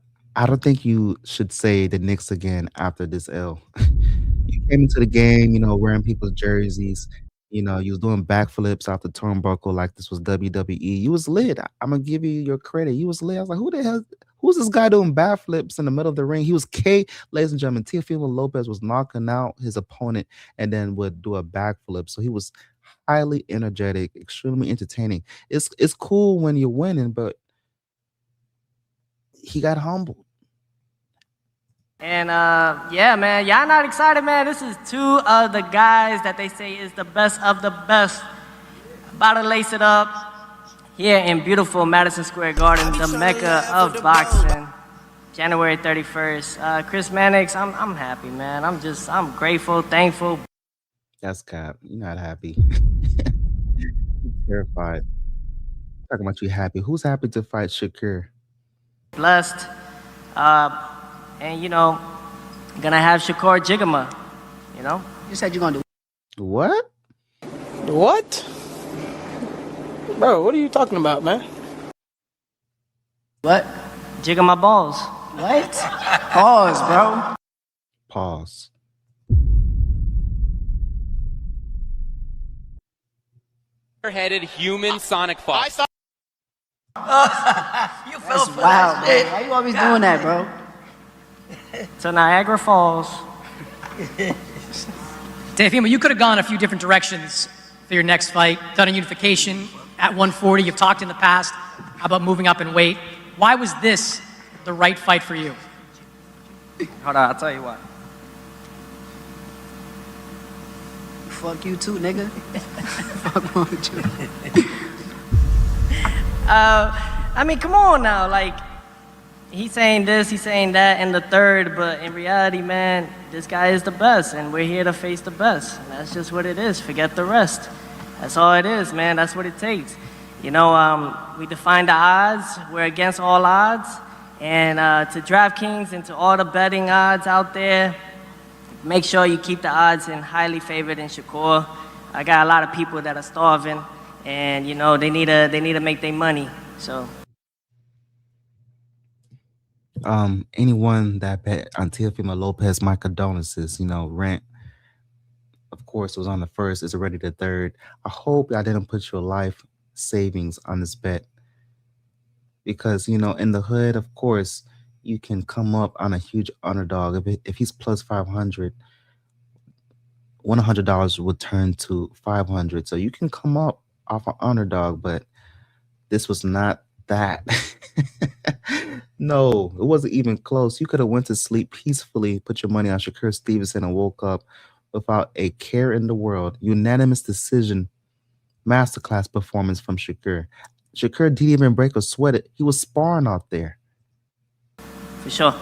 J: don't think you should say the Knicks again after this L. You came into the game, wearing people's jerseys. You was doing backflips off the turnbuckle like this was WWE. You was lit. I'm gonna give you your credit. You was lit. I was like, who the hell? Who's this guy doing backflips in the middle of the ring? He was ladies and gentlemen. Teofimo Lopez was knocking out his opponent and then would do a backflip. So he was highly energetic, extremely entertaining. It's cool when you're winning, but he got humbled.
E: And yeah, man, y'all not excited, man? This is two of the guys that they say is the best of the best. About to lace it up here in beautiful Madison Square Garden, the mecca of boxing. January 31st. Chris Mannix, I'm happy, man. I'm grateful, thankful.
J: That's cap. You're not happy. You're terrified. Talking about you happy. Who's happy to fight Shakur?
E: Blessed. And gonna have Shakur Jigama,
N: You said you're gonna do
J: what?
F: What? Bro, what are you talking about, man?
E: What? Jigga my balls.
N: What? Pause, bro.
J: Pause.
Q: Headed human sonic fox.
N: You fell for wow, that shit. Why you always doing that, bro?
E: To Niagara Falls.
O: Teofimo, you could have gone a few different directions for your next fight. Done a unification at 140. You've talked in the past about moving up in weight. Why was this the right fight for you?
E: Hold on, I'll tell you what.
N: Fuck you too, nigga. Fuck wrong with you?
E: I mean, come on now. Like, he's saying this, he's saying that, and the third, but in reality, man, this guy is the best, and we're here to face the best. And that's just what it is. Forget the rest. That's all it is, man. That's what it takes. We define the odds. We're against all odds. And to DraftKings and to all the betting odds out there, make sure you keep the odds in highly favored in Shakur. I got a lot of people that are starving, and they need to make their money. So.
J: Anyone that bet on Teofimo Lopez, my condolences. Rent, of course, was on the first. It's already the third. I hope I didn't put your life savings on this bet, because in the hood, of course, you can come up on a huge underdog. If he's plus 500, $100 would turn to 500. So you can come up off an underdog, but this was not that. No, it wasn't even close. You could have went to sleep peacefully, put your money on Shakur Stevenson, and woke up without a care in the world. Unanimous decision, masterclass performance from Shakur. Shakur didn't even break a sweat. He was sparring out there.
E: For sure.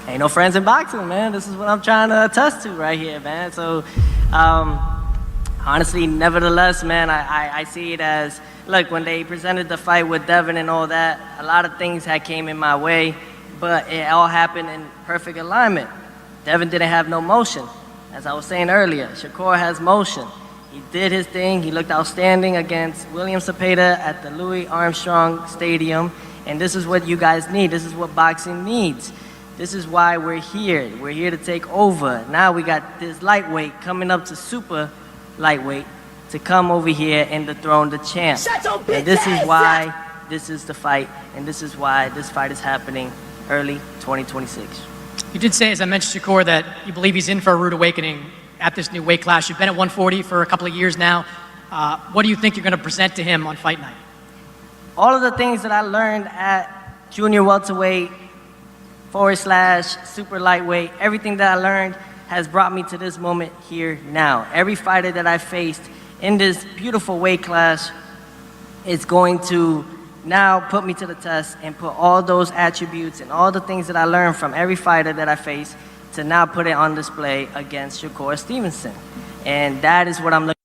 E: Ain't no friends in boxing, man. This is what I'm trying to attest to right here, man. So, honestly, nevertheless, man, I see it as, look, when they presented the fight with Devin and all that, a lot of things had came in my way, but it all happened in perfect alignment. Devin didn't have no motion. As I was saying earlier, Shakur has motion. He did his thing. He looked outstanding against William Cepeda at the Louis Armstrong Stadium, and this is what you guys need. This is what boxing needs. This is why we're here. We're here to take over. Now we got this lightweight coming up to super lightweight to come over here and dethrone the champ. And this is why this is the fight, and this is why this fight is happening early 2026.
O: You did say, as I mentioned, Shakur, that you believe he's in for a rude awakening at this new weight class. You've been at 140 for a couple of years now. What do you think you're going to present to him on fight night?
E: All of the things that I learned at junior welterweight / super lightweight, everything that I learned has brought me to this moment here now. Every fighter that I faced in this beautiful weight class is going to now put me to the test and put all those attributes and all the things that I learned from every fighter that I face to now put it on display against Shakur Stevenson. And that is what I'm looking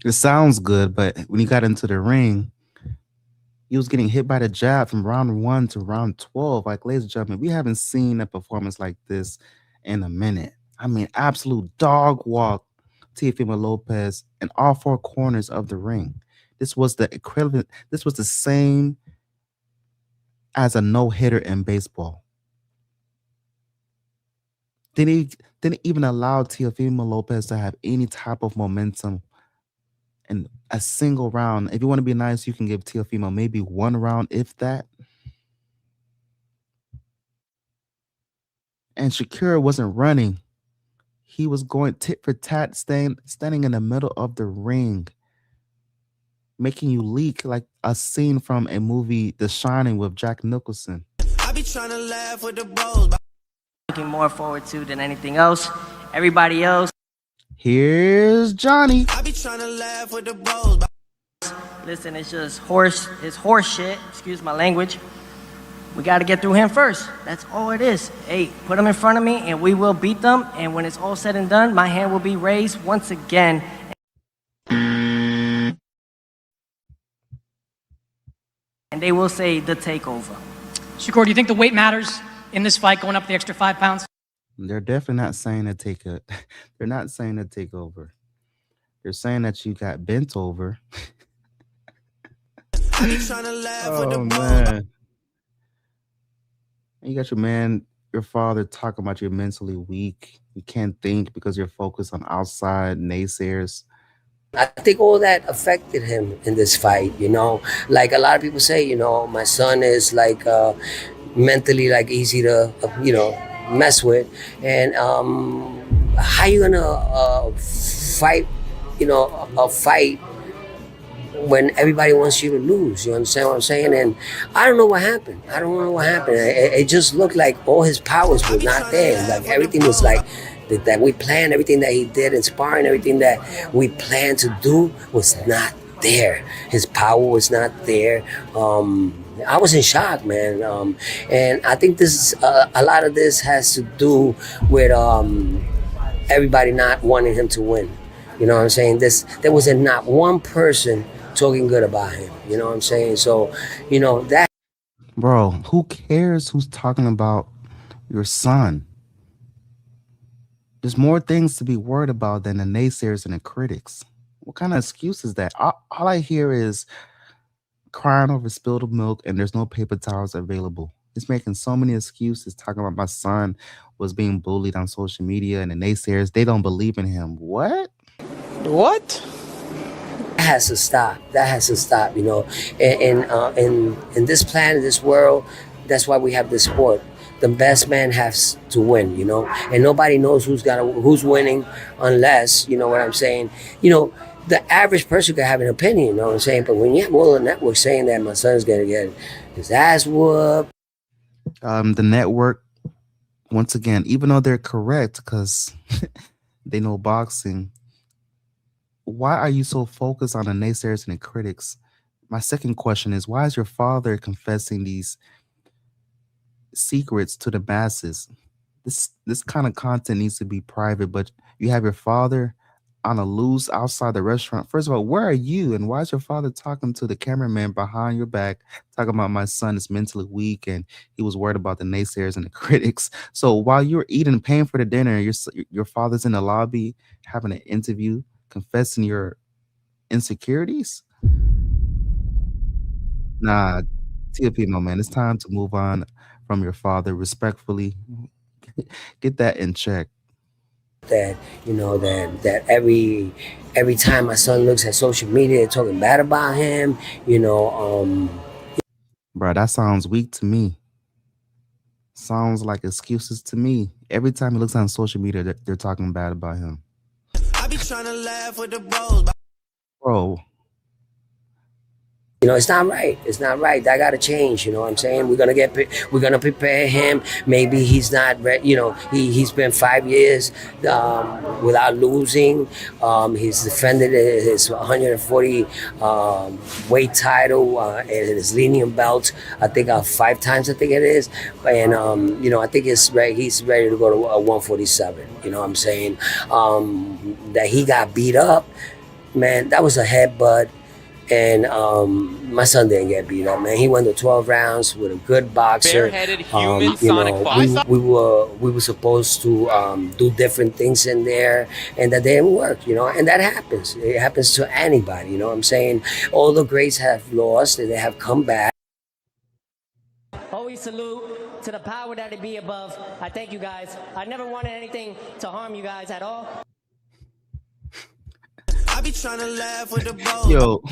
J: It sounds good, but when he got into the ring, he was getting hit by the jab from round 1 to round 12. Like, ladies and gentlemen, we haven't seen a performance like this in a minute. I mean, absolute dog walk Teofimo Lopez in all 4 corners of the ring. This was the equivalent. This was the same as a no-hitter in baseball. Didn't even allow Teofimo Lopez to have any type of momentum in a single round. If you want to be nice, you can give Teofimo maybe 1 round, if that. And Shakur wasn't running. He was going tit for tat, standing in the middle of the ring, making you leak like a scene from a movie, The Shining, with Jack Nicholson.
E: I be trying to laugh with the bros. Looking more forward to than anything else. Everybody else.
J: Here's Johnny.
E: I be trying to laugh with the bros. Listen, it's horse shit. Excuse my language. We got to get through him first. That's all it is. Hey, put him in front of me and we will beat them. And when it's all said and done, my hand will be raised once again. And they will say the takeover.
O: Shakur, do you think the weight matters in this fight, going up the extra 5 pounds?
J: They're definitely not saying to take a. They're not saying to take over. They're saying that you got bent over. Oh man! You got your father talking about you're mentally weak. You can't think because you're focused on outside naysayers.
A: I think all that affected him in this fight, you know. Like a lot of people say, you know, my son is like mentally like easy to, mess with. And how you gonna fight, a fight when everybody wants you to lose? You understand what I'm saying? And I don't know what happened. It just looked like all his powers were not there. Like everything was like that we planned, everything that he did in sparring, everything that we planned to do was not there. His power was not there. I was in shock, man. And I think this a lot of this has to do with everybody not wanting him to win. You know what I'm saying? There was not one person talking good about him. You know what I'm saying? So, that.
J: Bro, who cares who's talking about your son? There's more things to be worried about than the naysayers and the critics. What kind of excuse is that? All I hear is crying over spilled milk and there's no paper towels available. He's making so many excuses, talking about my son was being bullied on social media and the naysayers, they don't believe in him. What?
A: That has to stop, you know. In this planet, this world, that's why we have this sport. The best man has to win, you know, and nobody knows who's winning unless, you know what I'm saying. The average person could have an opinion, you know what I'm saying, but when you have all the network saying that my son's gonna get his ass whooped.
J: The network, once again, even though they're correct because they know boxing, why are you so focused on the naysayers and the critics? My second question is, why is your father confessing these secrets to the masses? This kind of content needs to be private, but you have your father on a loose outside the restaurant. First of all, where are you? And why is your father talking to the cameraman behind your back, talking about my son is mentally weak and he was worried about the naysayers and the critics? So while you're eating, paying for the dinner, your father's in the lobby having an interview, confessing your insecurities? Nah, Teofimo, man, it's time to move on from your father respectfully. Get that in check.
A: That that every time my son looks at social media, they're talking bad about him.
J: Bro, that sounds weak to me. Sounds like excuses to me. Every time he looks on social media, they're talking bad about him.
E: I be trying to laugh with the bros.
J: Bro.
A: It's not right. It's not right. That got to change. You know what I'm saying? We're gonna prepare him. Maybe he's not ready. He's been 5 years without losing. He's defended his 140 weight title and his lenient belt. I think 5 times. I think it is. And I think he's ready to go to 147. You know what I'm saying? That he got beat up. man, that was a headbutt. And my son didn't get beat up, man. He went to 12 rounds with a good boxer.
Q: Bareheaded human sonic
A: we were supposed to do different things in there, and that didn't work, and that happens. It happens to anybody, you know what I'm saying? All the greats have lost, and they have come back.
H: Always salute to the power that it be above. I thank you guys. I never wanted anything to harm you guys at all.
F: I be trying to laugh with the bro.
J: Yo,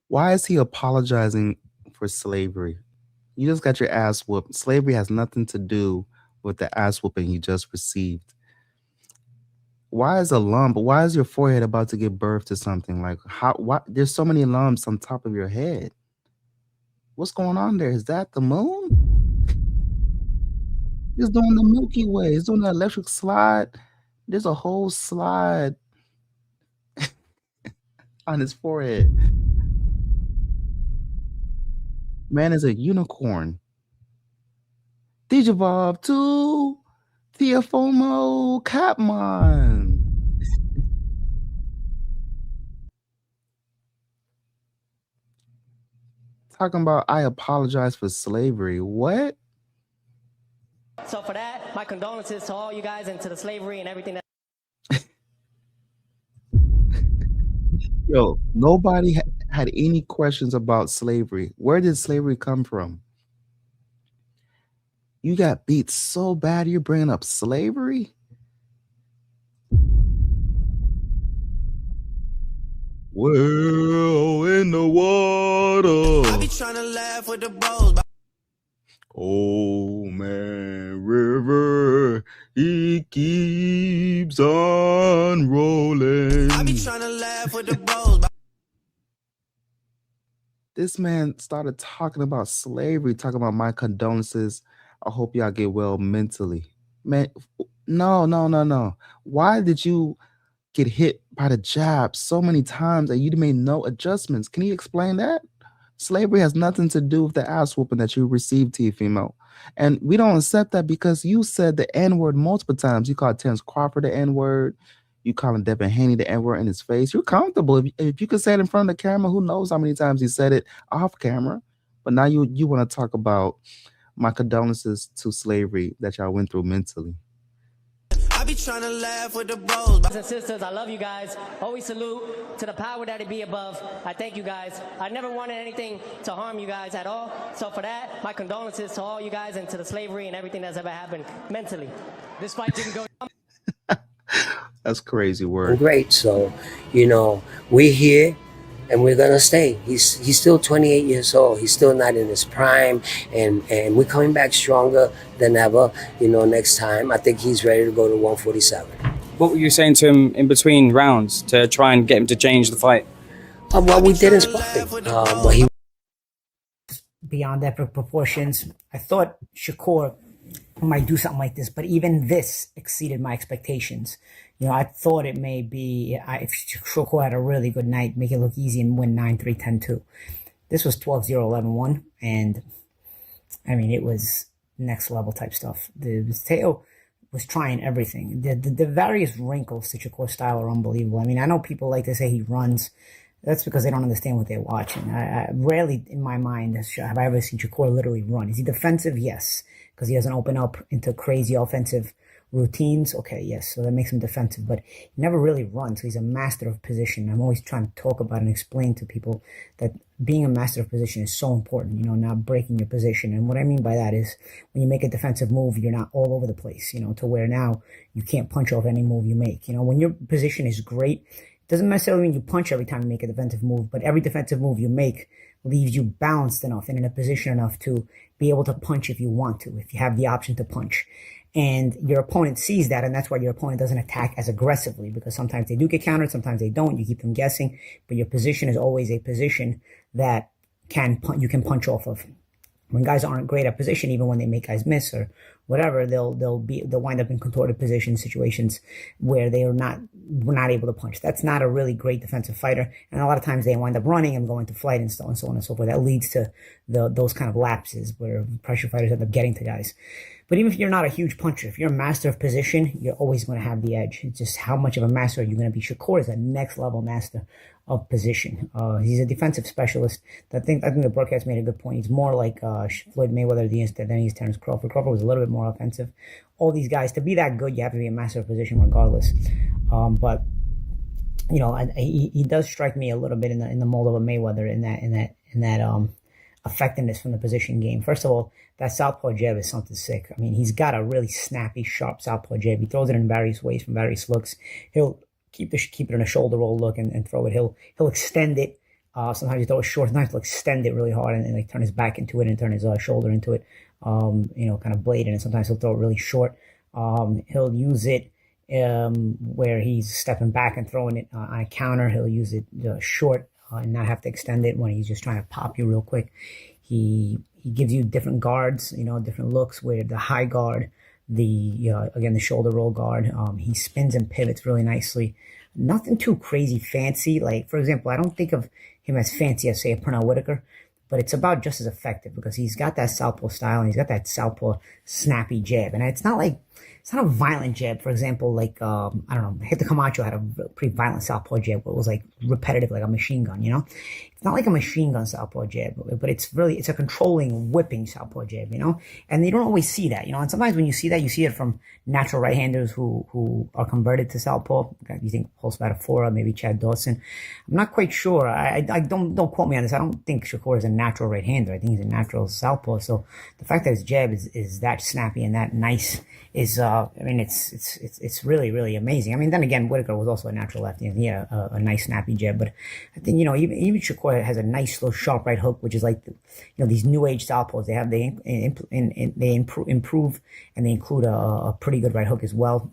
J: why is he apologizing for slavery? You just got your ass whooped. Slavery has nothing to do with the ass whooping you just received. Why is your forehead about to give birth to something? Like, why there's so many lumps on top of your head? What's going on there? Is that the moon? He's doing the Milky Way. He's doing the electric slide. There's a whole slide on his forehead. Man is a unicorn. Digivolve to Teofimo Capmon. Talking about I apologize for slavery. What?
H: So for that, my condolences to all you guys and to the slavery and everything that.
J: Yo, nobody had any questions about slavery. Where did slavery come from? You got beat so bad you're bringing up slavery? Well, in the water.
F: I be trying to laugh with the bros.
J: Oh man, river, he keeps on rolling.
F: I be trying to laugh with the bros.
J: This man started talking about slavery, talking about my condolences. I hope y'all get well mentally. Man, no. Why did you get hit by the jab so many times and you made no adjustments? Can you explain that? Slavery has nothing to do with the ass whooping that you received, Teofimo. And we don't accept that because you said the N-word multiple times. You called Terrence Crawford the N-word. You calling Devin Haney the N-word in his face. You're comfortable. If you could say it in front of the camera, who knows how many times you said it off camera. But now you want to talk about my condolences to slavery that y'all went through mentally.
F: I be trying to laugh with the bros.
H: Brothers and sisters, I love you guys. Always salute to the power that it be above. I thank you guys. I never wanted anything to harm you guys at all. So for that, my condolences to all you guys and to the slavery and everything that's ever happened mentally. This fight didn't go.
J: That's crazy word.
A: Great. So, we're here and we're gonna stay. He's still 28 years old. He's still not in his prime, and we're coming back stronger than ever. Next time I think he's ready to go to 147.
I: What were you saying to him in between rounds to try and get him to change the fight?
A: Well, we didn't sparring. He
R: beyond epic proportions. I thought Shakur might do something like this, but even this exceeded my expectations. I thought it may be, if Shakur had a really good night, make it look easy and win 9-3, 10-2. This was 12-0, 11-1, and I mean, it was next level type stuff. Teo was trying everything. The various wrinkles to Shakur's style are unbelievable. I mean, I know people like to say he runs. That's because they don't understand what they're watching. I rarely, in my mind, have I ever seen Shakur literally run. Is he defensive? Yes, because he doesn't open up into crazy offensive routines. Okay, yes, so that makes him defensive, but he never really runs. So he's a master of position. I'm always trying to talk about and explain to people that being a master of position is so important, not breaking your position. And what I mean by that is when you make a defensive move, you're not all over the place, to where now you can't punch off any move you make. When your position is great, it doesn't necessarily mean you punch every time you make a defensive move, but every defensive move you make leaves you balanced enough and in a position enough to be able to punch if you want to, if you have the option to punch. And your opponent sees that, and that's why your opponent doesn't attack as aggressively, because sometimes they do get countered, sometimes they don't. You keep them guessing, but your position is always a position that you can punch off of. When guys aren't great at position, even when they make guys miss or whatever, they'll wind up in contorted position situations where they are not not able to punch. That's not a really great defensive fighter. And a lot of times they wind up running and going to flight and so on and so forth. That leads to those kind of lapses where pressure fighters end up getting to guys. But even if you're not a huge puncher, if you're a master of position, you're always going to have the edge. It's just how much of a master are you going to be? Shakur is a next level master of position. He's a defensive specialist. I think the broadcast made a good point. He's more like Floyd Mayweather than he's Terence Crawford. Crawford was a little bit more offensive. All these guys, to be that good, you have to be a master of position regardless. But you know, he does strike me a little bit in the mold of a Mayweather in that effectiveness from the position game. First of all, that southpaw jab is something sick. I mean, he's got a really snappy, sharp southpaw jab. He throws it in various ways from various looks. He'll keep it in a shoulder roll look and throw it. He'll extend it. Sometimes he throw it short. Sometimes he'll extend it really hard and like turn his back into it and turn his shoulder into it. You know, kind of blade. And sometimes he'll throw it really short. He'll use it where he's stepping back and throwing it on a counter. He'll use it short and not have to extend it when he's just trying to pop you real quick. He gives you different guards, you know, different looks where the high guard, again, the shoulder roll guard. He spins and pivots really nicely. Nothing too crazy fancy. Like, for example, I don't think of him as fancy as, say, a Pernell Whitaker, but it's about just as effective because he's got that southpaw style and he's got that southpaw snappy jab. And it's not a violent jab. For example, like, I don't know, Hector Camacho had a pretty violent southpaw jab where it was like repetitive, like a machine gun, you know? It's not like a machine gun southpaw jab, but it's a controlling, whipping southpaw jab, you know? And you don't always see that, you know? And sometimes when you see that, you see it from natural right-handers who are converted to southpaw. You think Holzbatafora, maybe Chad Dawson. I'm not quite sure. I don't quote me on this. I don't think Shakur is a natural right-hander. I think he's a natural southpaw. So the fact that his jab is that snappy and that nice is, I mean, it's really, really amazing. I mean, then again, Whitaker was also a natural lefty and he had a nice snappy jab, but I think, you know, even Shakur has a nice little sharp right hook, which is like, these new age southpaws. They improve and they include a pretty good right hook as well.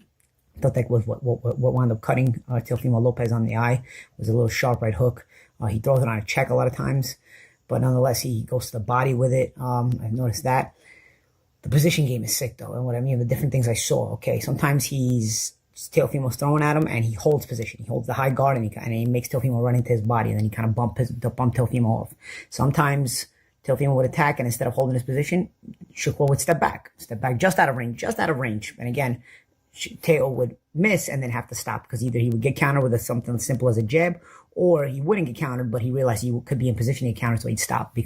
R: I thought that was what wound up cutting Teofimo Lopez on the eye, was a little sharp right hook. He throws it on a check a lot of times, but nonetheless, he goes to the body with it. I've noticed that. The position game is sick, though, and what I mean, the different things I saw. Okay, sometimes Teofimo's throwing at him, and he holds position. He holds the high guard, and he makes Teofimo run into his body, and then he kind of bump Teofimo off. Sometimes Teofimo would attack, and instead of holding his position, Shakur would step back just out of range. And again, Teo would miss and then have to stop because either he would get countered with something as simple as a jab, or he wouldn't get countered, but he realized he could be in position to get countered, so he'd stop.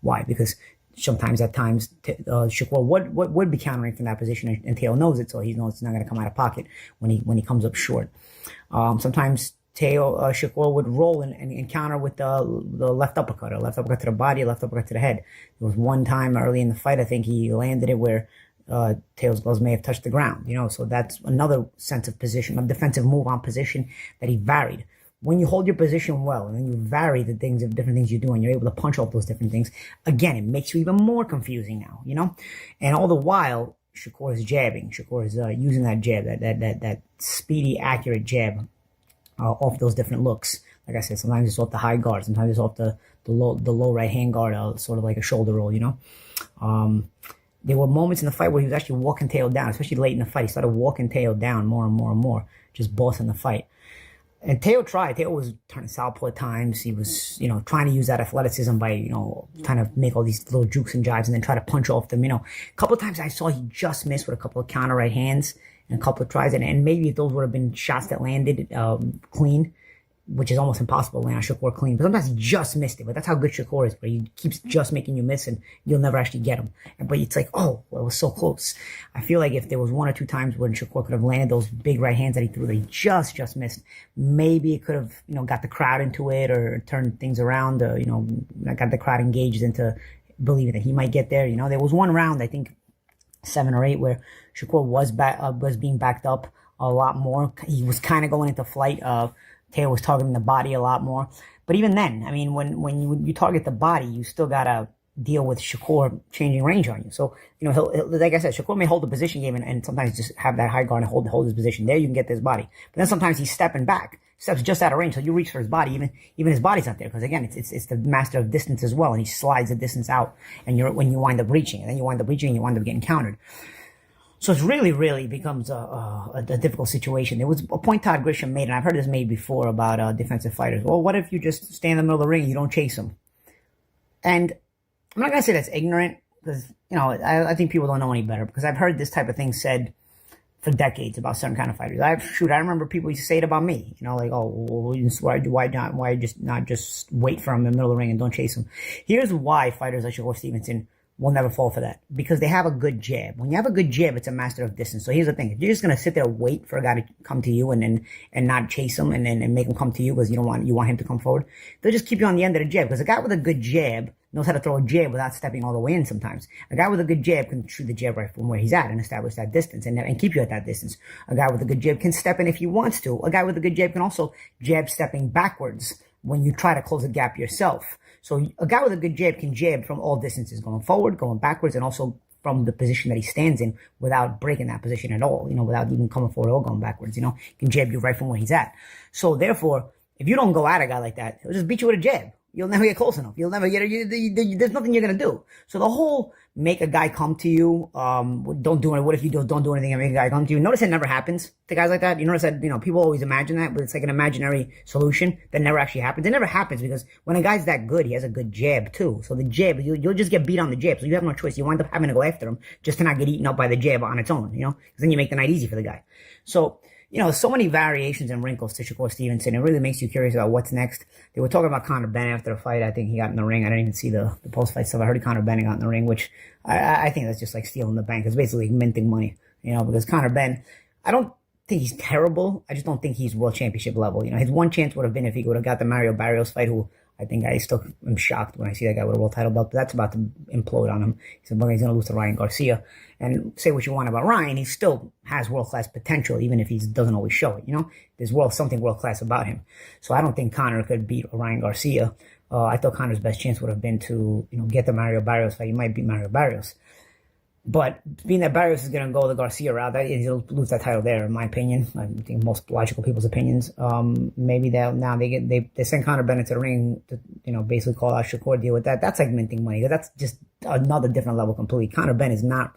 R: Why? Because sometimes Shakur would be countering from that position, and Teo knows it, so he knows it's not going to come out of pocket when he comes up short. Sometimes Shakur would roll and counter with the left uppercut, or left uppercut to the body, left uppercut to the head. There was one time early in the fight, I think he landed it where Teo's gloves may have touched the ground, you know, so that's another sense of position, a defensive move on position that he varied. When you hold your position well and then you vary the different things you do and you're able to punch off those different things, again, it makes you even more confusing now, you know? And all the while, Shakur is jabbing. Shakur is using that jab, that speedy, accurate jab off those different looks. Like I said, sometimes it's off the high guard, sometimes it's off the low right hand guard, sort of like a shoulder roll, you know? There were moments in the fight where he was actually walking Teo down, especially late in the fight. He started walking Teo down more and more and more, just bossing the fight. And Teo tried. Teo was turning southpaw at times. He was, you know, trying to use that athleticism by, you know, trying to make all these little jukes and jives and then try to punch off them. You know, a couple of times I saw he just missed with a couple of counter right hands and a couple of tries. And maybe if those would have been shots that landed clean, which is almost impossible to land on Shakur clean. But sometimes he just missed it. But that's how good Shakur is, where he keeps just making you miss and you'll never actually get him. But it's like, oh, well, it was so close. I feel like if there was one or two times when Shakur could have landed those big right hands that he threw that he just missed, maybe it could have, you know, got the crowd into it or turned things around, you know, got the crowd engaged into believing that he might get there. You know, there was one round, I think 7 or 8, where Shakur was being backed up a lot more. He was kind of going into flight. Teo was targeting the body a lot more. But even then, I mean, when you target the body, you still got to deal with Shakur changing range on you. So, you know, he'll like I said, Shakur may hold the position game and sometimes just have that high guard and hold his position. There you can get this body. But then sometimes he's stepping back, steps just out of range. So you reach for his body, even his body's not there. Because again, it's the master of distance as well. And he slides the distance out when you wind up reaching. And then you wind up reaching and you wind up getting countered. So it's really becomes a difficult situation. There was a point Todd Grisham made, and I've heard this made before about defensive fighters. Well, what if you just stay in the middle of the ring and you don't chase them? And I'm not going to say that's ignorant, because, you know, I think people don't know any better, because I've heard this type of thing said for decades about certain kind of fighters. I remember people used to say it about me, you know, like, oh, well, why just not just wait for him in the middle of the ring and don't chase him? Here's why fighters like Shakur Stevenson will never fall for that, because they have a good jab. When you have a good jab, it's a master of distance. So here's the thing: if you're just gonna sit there and wait for a guy to come to you and not chase him and make him come to you because you want him to come forward, they'll just keep you on the end of the jab. Because a guy with a good jab knows how to throw a jab without stepping all the way in. Sometimes a guy with a good jab can shoot the jab right from where he's at and establish that distance and keep you at that distance. A guy with a good jab can step in if he wants to. A guy with a good jab can also jab stepping backwards when you try to close a gap yourself. So a guy with a good jab can jab from all distances, going forward, going backwards, and also from the position that he stands in without breaking that position at all, you know, without even coming forward or going backwards, you know. He can jab you right from where he's at. So therefore, if you don't go at a guy like that, he'll just beat you with a jab. You'll never get close enough. You'll never get there's nothing you're going to do. So the whole make a guy come to you, don't do it. What if you don't do anything and make a guy come to you? Notice it never happens to guys like that. You notice that, you know, people always imagine that, but it's like an imaginary solution that never actually happens. It never happens because when a guy's that good, he has a good jab too. So the jab, you'll just get beat on the jab. So you have no choice. You wind up having to go after him just to not get eaten up by the jab on its own, you know, because then you make the night easy for the guy. So, you know, so many variations and wrinkles to Shakur Stevenson. It really makes you curious about what's next. They were talking about Conor Benn after the fight. I think he got in the ring. I didn't even see the post-fight stuff. I heard Conor Benn got in the ring, which I think that's just like stealing the bank. It's basically minting money, you know, because Conor Benn, I don't think he's terrible. I just don't think he's world championship level. You know, his one chance would have been if he would have got the Mario Barrios fight, who I think I still am shocked when I see that guy with a world title belt, but that's about to implode on him. He's going to lose to Ryan Garcia. And say what you want about Ryan, he still has world-class potential, even if he doesn't always show it, you know? There's something world-class about him. So I don't think Conor could beat Ryan Garcia. I thought Conor's best chance would have been to, you know, get the Mario Barrios fight. He might beat Mario Barrios. But being that Barrios is going to go the Garcia route, he'll lose that title there, in my opinion. I think most logical people's opinions. Maybe they send Conor Benn to the ring to, you know, basically call out Shakur, deal with that. That's like minting money. That's just another different level completely. Conor Benn is not,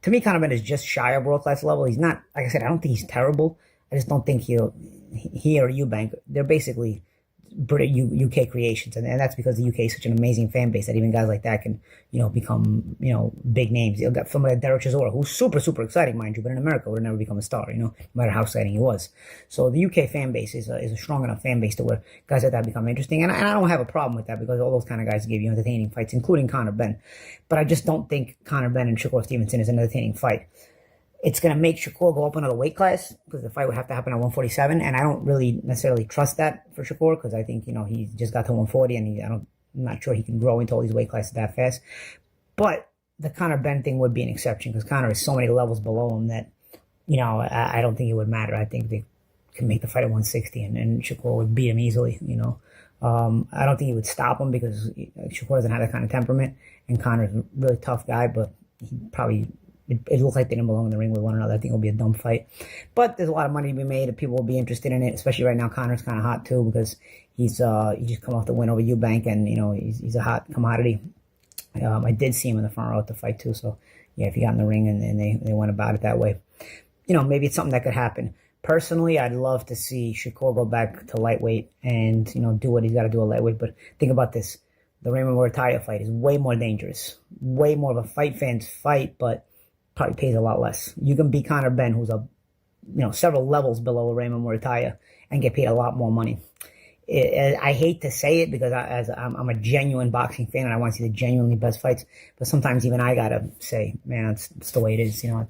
R: to me, Conor Benn is just shy of world class level. He's not, like I said, I don't think he's terrible. I just don't think he or Eubank, they're basically UK creations, and that's because the UK is such an amazing fan base that even guys like that can, you know, become, you know, big names. You've got somebody like Derek Chisora, who's super exciting, mind you, but in America would never become a star, you know, no matter how exciting he was. So the UK fan base is a strong enough fan base to where guys like that become interesting, and I don't have a problem with that because all those kind of guys give you entertaining fights, including Conor Benn. But I just don't think Conor Benn and Shakur Stevenson is an entertaining fight. It's going to make Shakur go up another weight class because the fight would have to happen at 147. And I don't really necessarily trust that for Shakur because I think, you know, he just got to 140 and I'm not sure he can grow into all these weight classes that fast. But the Conor Benn thing would be an exception because Conor is so many levels below him that, you know, I don't think it would matter. I think they can make the fight at 160 and Shakur would beat him easily, you know. I don't think he would stop him because Shakur doesn't have that kind of temperament and Conor's a really tough guy, but he probably... It looks like they didn't belong in the ring with one another. I think it'll be a dumb fight. But there's a lot of money to be made and people will be interested in it, especially right now. Conor's kind of hot too because he just come off the win over Eubank and, you know, he's a hot commodity. I did see him in the front row at the fight too. So, yeah, if he got in the ring and they went about it that way, you know, maybe it's something that could happen. Personally, I'd love to see Shakur go back to lightweight and, you know, do what he's got to do at lightweight. But think about this. The Raymond Murataya fight is way more dangerous. Way more of a fight fan's fight, but probably pays a lot less. You can beat Conor Benn, who's several levels below Raymond Murataya, and get paid a lot more money. I hate to say it because I'm a genuine boxing fan and I want to see the genuinely best fights. But sometimes even I gotta say, man, it's the way it is. You know,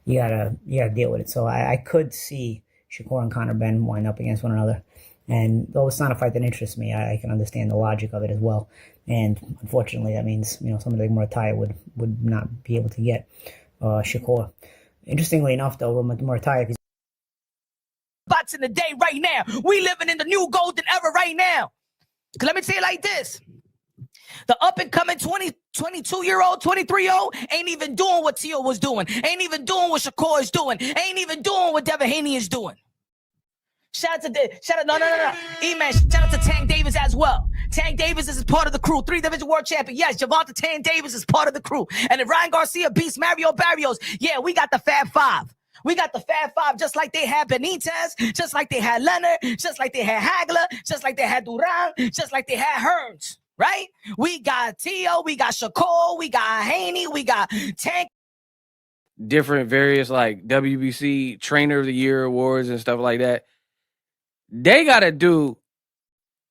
R: you gotta deal with it. So I could see Shakur and Conor Benn wind up against one another. And though it's not a fight that interests me, I can understand the logic of it as well. And unfortunately, that means, you know, somebody like Murataya would not be able to get Shakur. Interestingly enough, though, Murataya,
C: Bots in the day right now. We living in the new golden era right now. Let me say it like this. The up-and-coming 22-year-old, 23-year-old ain't even doing what Teo was doing. Ain't even doing what Shakur is doing. Ain't even doing what Devin Haney is doing. Shout out to E-Man. Shout out to Tank Davis as well. Tank Davis is part of the crew. 3-division world champion. Yes, Gervonta Tank Davis is part of the crew. And if Ryan Garcia beats Mario Barrios, yeah, we got the Fab Five. We got the Fab Five, just like they had Benitez, just like they had Leonard, just like they had Hagler, just like they had Duran, just like they had Hearns, right? We got Tio, we got Shakur, we got Haney, we got Tank.
I: Different various like WBC Trainer of the Year awards and stuff like that. They got to do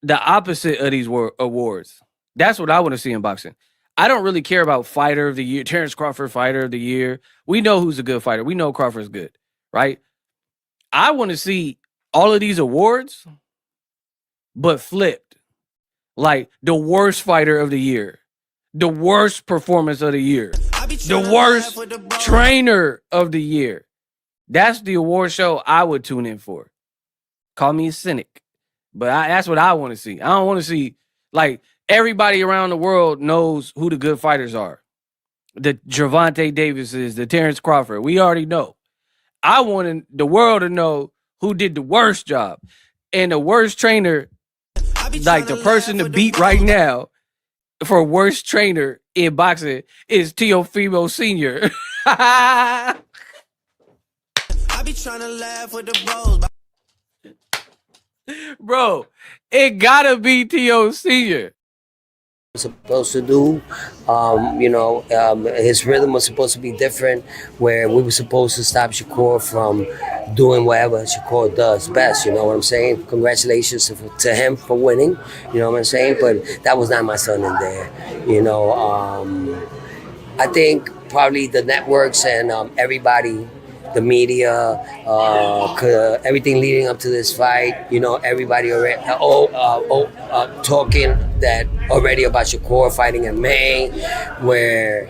I: the opposite of these awards. That's what I want to see in boxing. I don't really care about Fighter of the Year, Terrence Crawford Fighter of the Year. We know who's a good fighter. We know Crawford's good, right? I want to see all of these awards, but flipped. Like the worst fighter of the year, the worst performance of the year, the worst trainer of the year. That's the award show I would tune in for. Call me a cynic, but that's what I want to see. I don't want to see like everybody around the world knows who the good fighters are. The Gervonta Davises, the Terrence Crawford. We already know. I wanted the world to know who did the worst job. And the worst trainer, like the person to beat right now for worst trainer in boxing is Teofimo Sr.
K: I be trying to laugh with the bros.
I: Bro, it gotta be Teo Sr.
A: Supposed to do, his rhythm was supposed to be different, where we were supposed to stop Shakur from doing whatever Shakur does best. You know what I'm saying? Congratulations to him for winning. You know what I'm saying? But that was not my son in there. I think probably the networks and everybody, the media, everything leading up to this fight, everybody already talking that already about Shakur fighting in May, where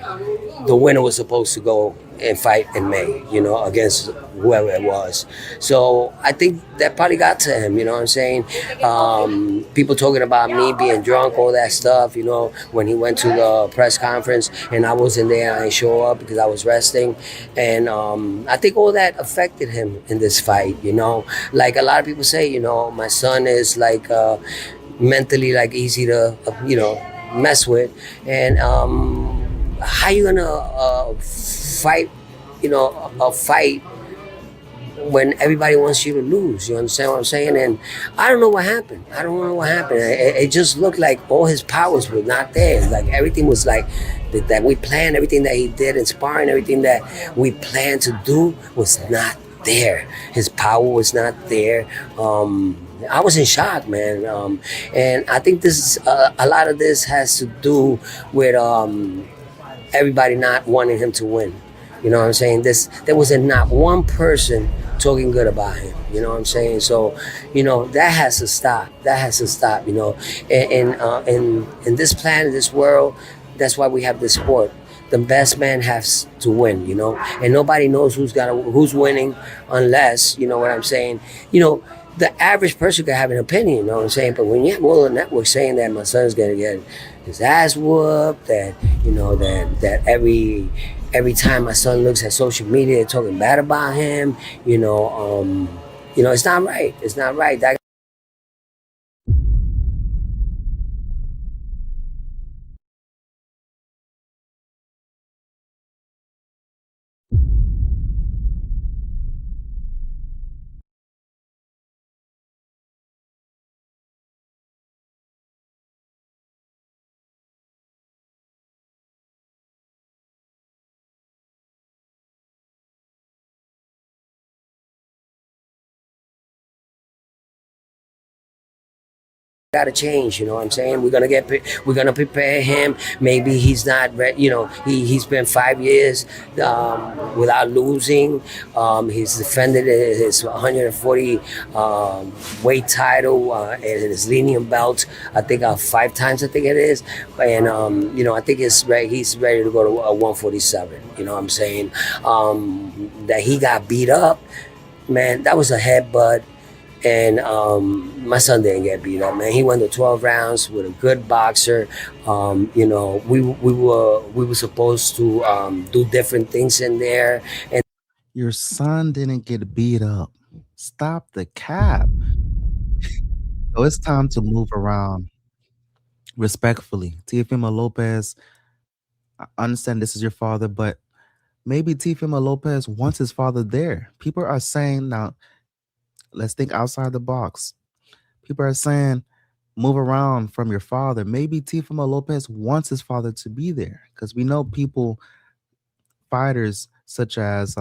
A: the winner was supposed to go and fight in May, against whoever it was. So I think that probably got to him, you know what I'm saying? People talking about me being drunk, all that stuff, when he went to the press conference and I wasn't there, I didn't show up because I was resting. And I think all that affected him in this fight, Like a lot of people say, my son is like mentally like easy to, mess with. And how you gonna fight, a fight when everybody wants you to lose? You understand what I'm saying? And I don't know what happened. It just looked like all his powers were not there. Like everything was like that we planned, everything that he did in sparring, everything that we planned to do was not there. His power was not there. I was in shock, man. And I think this is a lot of this has to do with everybody not wanting him to win. You know what I'm saying? There was not one person talking good about him. You know what I'm saying? So, that has to stop. In this planet, this world, that's why we have this sport. The best man has to win, and nobody knows who's winning unless, you know what I'm saying? The average person could have an opinion, you know what I'm saying? But when you have all the networks saying that my son's gonna get his ass whooped, that that every time my son looks at social media, they're talking bad about him, it's not right. It's not right. Got to change, you know what I'm saying? We're gonna prepare him. Maybe he's not ready. He's been 5 years without losing. He's defended his 140 weight title and his lenient belt. I think 5 times. I think it is, and I think he's ready to go to 147. You know what I'm saying? That he got beat up, man. That was a headbutt. And my son didn't get beat up, man. He went to 12 rounds with a good boxer. We were supposed to do different things in there. And
J: your son didn't get beat up. Stop the cap. So it's time to move around. respectfully, Teofimo Lopez, I understand this is your father, but maybe Teofimo Lopez wants his father there. People are saying now, let's think outside the box. People are saying move around from your father. Maybe Teofimo Lopez wants his father to be there because we know people, fighters such as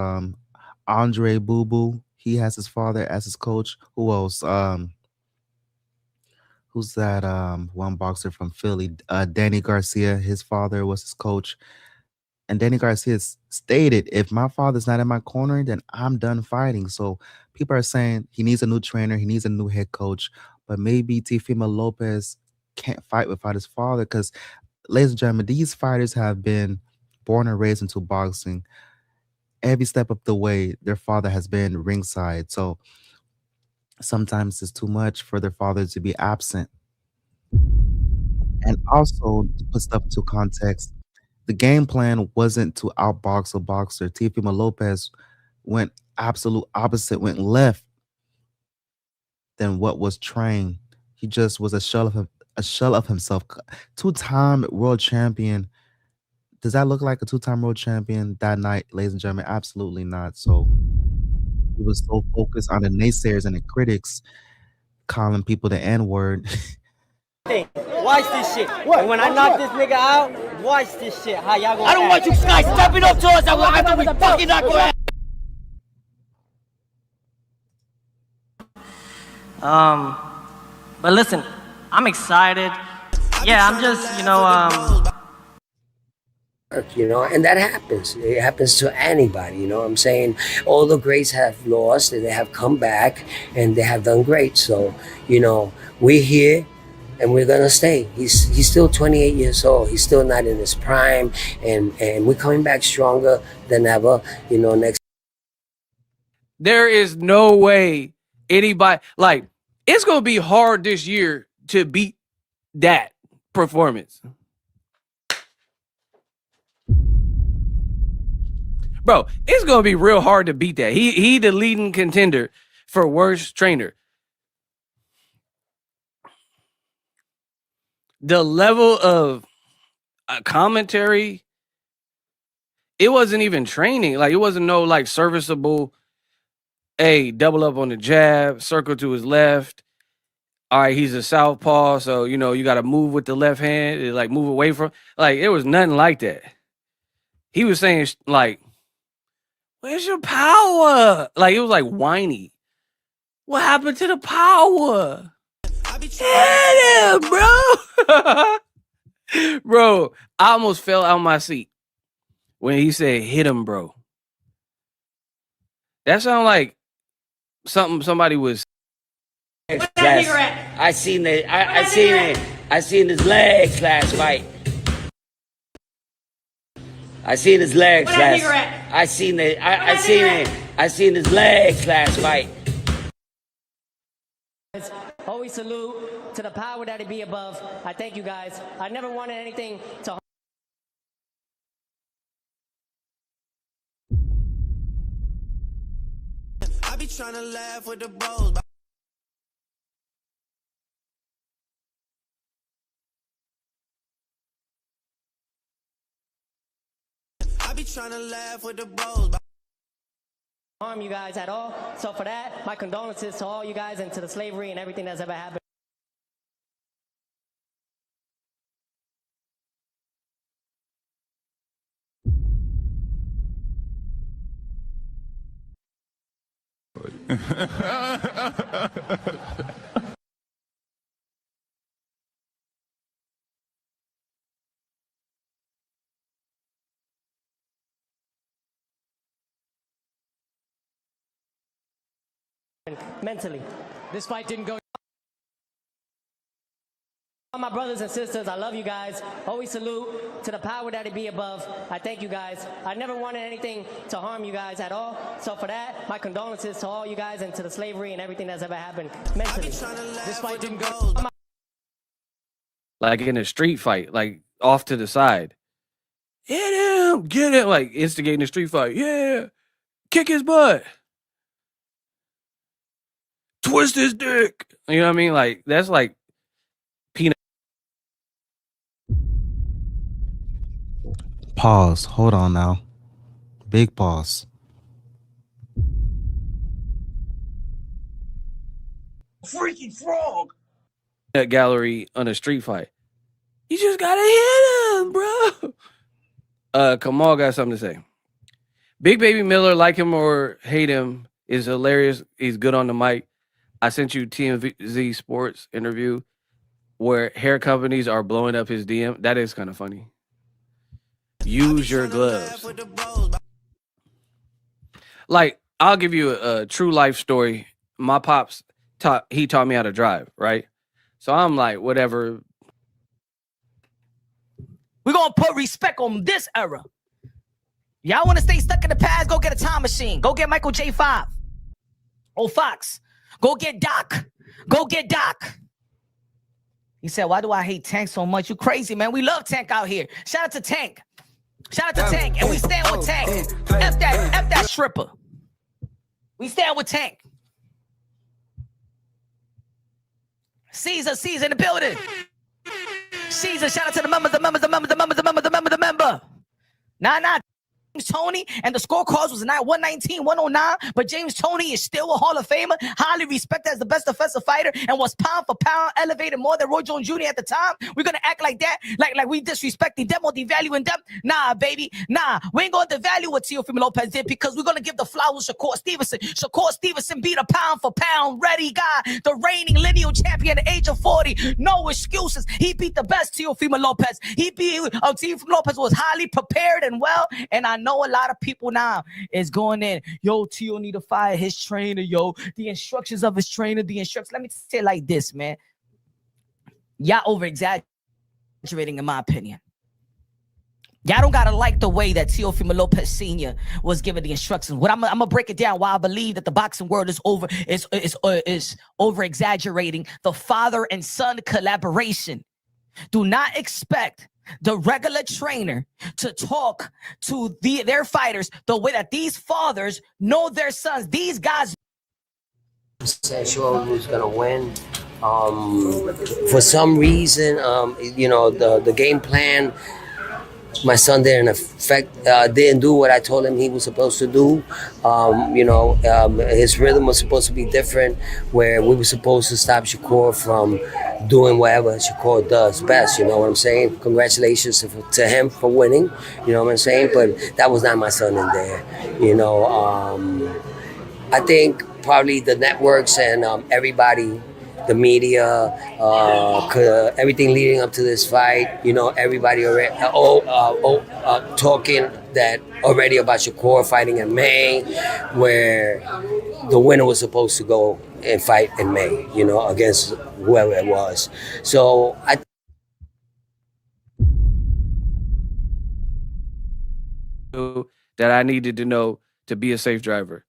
J: Andre Boo Boo. He has his father as his coach. Who else? Who's that one boxer from Philly? Danny Garcia. His father was his coach. And Danny Garcia stated, if my father's not in my corner, then I'm done fighting. So people are saying he needs a new trainer, he needs a new head coach. But maybe Teofimo Lopez can't fight without his father because, ladies and gentlemen, these fighters have been born and raised into boxing. Every step of the way, their father has been ringside. So sometimes it's too much for their father to be absent. And also, to put stuff into context, the game plan wasn't to outbox a boxer. Teofimo Lopez went absolute opposite, went left than what was trained. He just was a shell of himself. Two-time world champion. Does that look like a two-time world champion that night, ladies and gentlemen? Absolutely not. So he was so focused on the naysayers and the critics, calling people the N-word.
S: Watch this shit. And when I knock this nigga out, watch this shit. How y'all gonna
C: I don't want you guys stepping up to us. I want after we fucking knock your ass.
S: But listen, I'm excited. Yeah, I'm just,
A: And that happens. It happens to anybody, you know what I'm saying? All the greats have lost and they have come back and they have done great. So, we're here and we're gonna stay. He's still 28 years old. He's still not in his prime, and we're coming back stronger than ever, next.
I: There is no way anybody, like, it's going to be hard this year to beat that performance. Bro, it's going to be real hard to beat that. He the leading contender for worst trainer. The level of commentary, it wasn't even training. Like, it wasn't no, like, serviceable, hey, double up on the jab, circle to his left. All right, he's a southpaw, so, you got to move with the left hand, like, move away from. Like, it was nothing like that. He was saying, like, where's your power? Like, it was, like, whiny. What happened to the power? Hit him, bro. Bro, I almost fell out my seat when he said, hit him, bro. That sounded like something somebody was.
A: I seen his legs last fight. I seen his legs last. I seen his legs last fight.
H: Always salute to the power that be above. I thank you guys. I never wanted anything to.
K: I be trying to laugh with the bros. I be trying to laugh with the bros.
H: Harm you guys at all. So for that, my condolences to all you guys and to the slavery and everything that's ever happened. Mentally. This fight didn't go. All my brothers and sisters, I love you guys. Always salute to the power that be above. I thank you guys. I never wanted anything to harm you guys at all. So for that, my condolences to all you guys and to the slavery and everything that's ever happened mentally. This fight didn't go.
I: Like in a street fight, like off to the side. Hit him, get it, like instigating a street fight. Yeah, kick his butt. Twist his dick. You know what I mean? Like, that's like
J: Pause. Hold on now. Big pause.
S: Freaky frog.
I: That gallery on a street fight. You just gotta hit him, bro. Kamal got something to say. Big Baby Miller, like him or hate him, is hilarious. He's good on the mic. I sent you TMZ Sports interview where hair companies are blowing up his DM. That is kind of funny. Use your gloves. Like, I'll give you a true life story. My pops taught me how to drive, right? So I'm like, whatever.
C: We're going to put respect on this era. Y'all want to stay stuck in the past? Go get a time machine. Go get Michael J5. Oh, Fox. Go get Doc. Go get Doc. He said, why do I hate Tank so much? You crazy, man. We love Tank out here. Shout out to Tank. Shout out to Tank. And we stand with Tank. F that stripper. We stand with Tank. Caesar in the building. Caesar, shout out to the member. Nah. James Toney, and the scorecards was not 119, 109, but James Toney is still a Hall of Famer, highly respected as the best defensive fighter, and was pound for pound elevated more than Roy Jones Jr. at the time. We're gonna act like that, like we disrespecting them or devaluing them. Nah, baby, nah. We ain't gonna devalue what Teofimo Lopez did because we're gonna give the flowers to Shakur Stevenson. Shakur Stevenson beat a pound for pound ready guy, the reigning lineal champion at the age of 40. No excuses. He beat the best Teofimo Lopez. Teofimo Lopez was highly prepared and well, and I know a lot of people now is going in, yo, Teo need to fire his trainer, yo, the instructions of his trainer, let me say it like this, man. Y'all over-exaggerating in my opinion. Y'all don't gotta like the way that Teofimo Lopez Sr. was given the instructions. What I'm gonna break it down why I believe that the boxing world is over-exaggerating the father and son collaboration. Do not expect the regular trainer to talk to their fighters the way that these fathers know their sons. These guys
A: sure who's gonna win. For some reason, the game plan, my son didn't do what I told him he was supposed to do. His rhythm was supposed to be different, where we were supposed to stop Shakur from doing whatever Shakur does best. You know what I'm saying? Congratulations to him for winning. You know what I'm saying? But that was not my son in there. I think probably the networks and everybody, the media, everything leading up to this fight, everybody already talking that already about Shakur fighting in May, where the winner was supposed to go and fight in May, against whoever it was. So
I: that I needed to know to be a safe driver.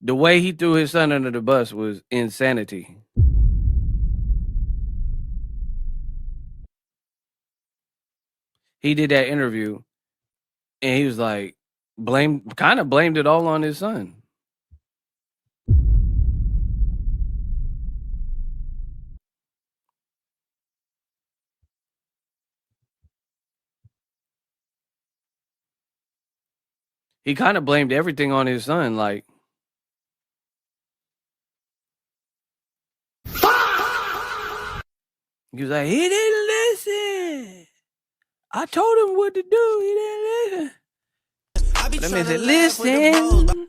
I: The way he threw his son under the bus was insanity. He did that interview and he was like, kind of blamed it all on his son. He kind of blamed everything on his son, like, he was like, he didn't listen. I told him what to do. He didn't listen. Let me say, listen.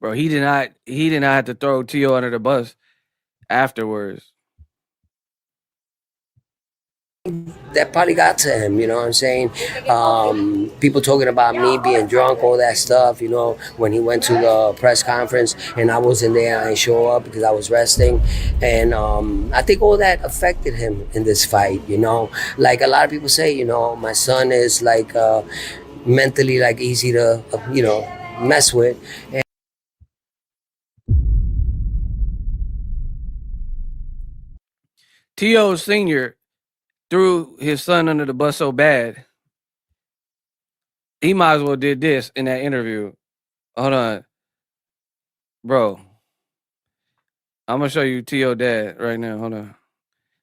I: Bro, he did not have to throw Tio under the bus afterwards.
A: That probably got to him, you know what I'm saying? People talking about me being drunk, all that stuff, when he went to the press conference and I wasn't there, I didn't show up because I was resting. And I think all that affected him in this fight, Like a lot of people say, my son is like mentally like easy to, mess with. And
I: Tio Sr. threw his son under the bus so bad, he might as well did this in that interview. Hold on. Bro. I'm going to show you Tio dad right now. Hold on.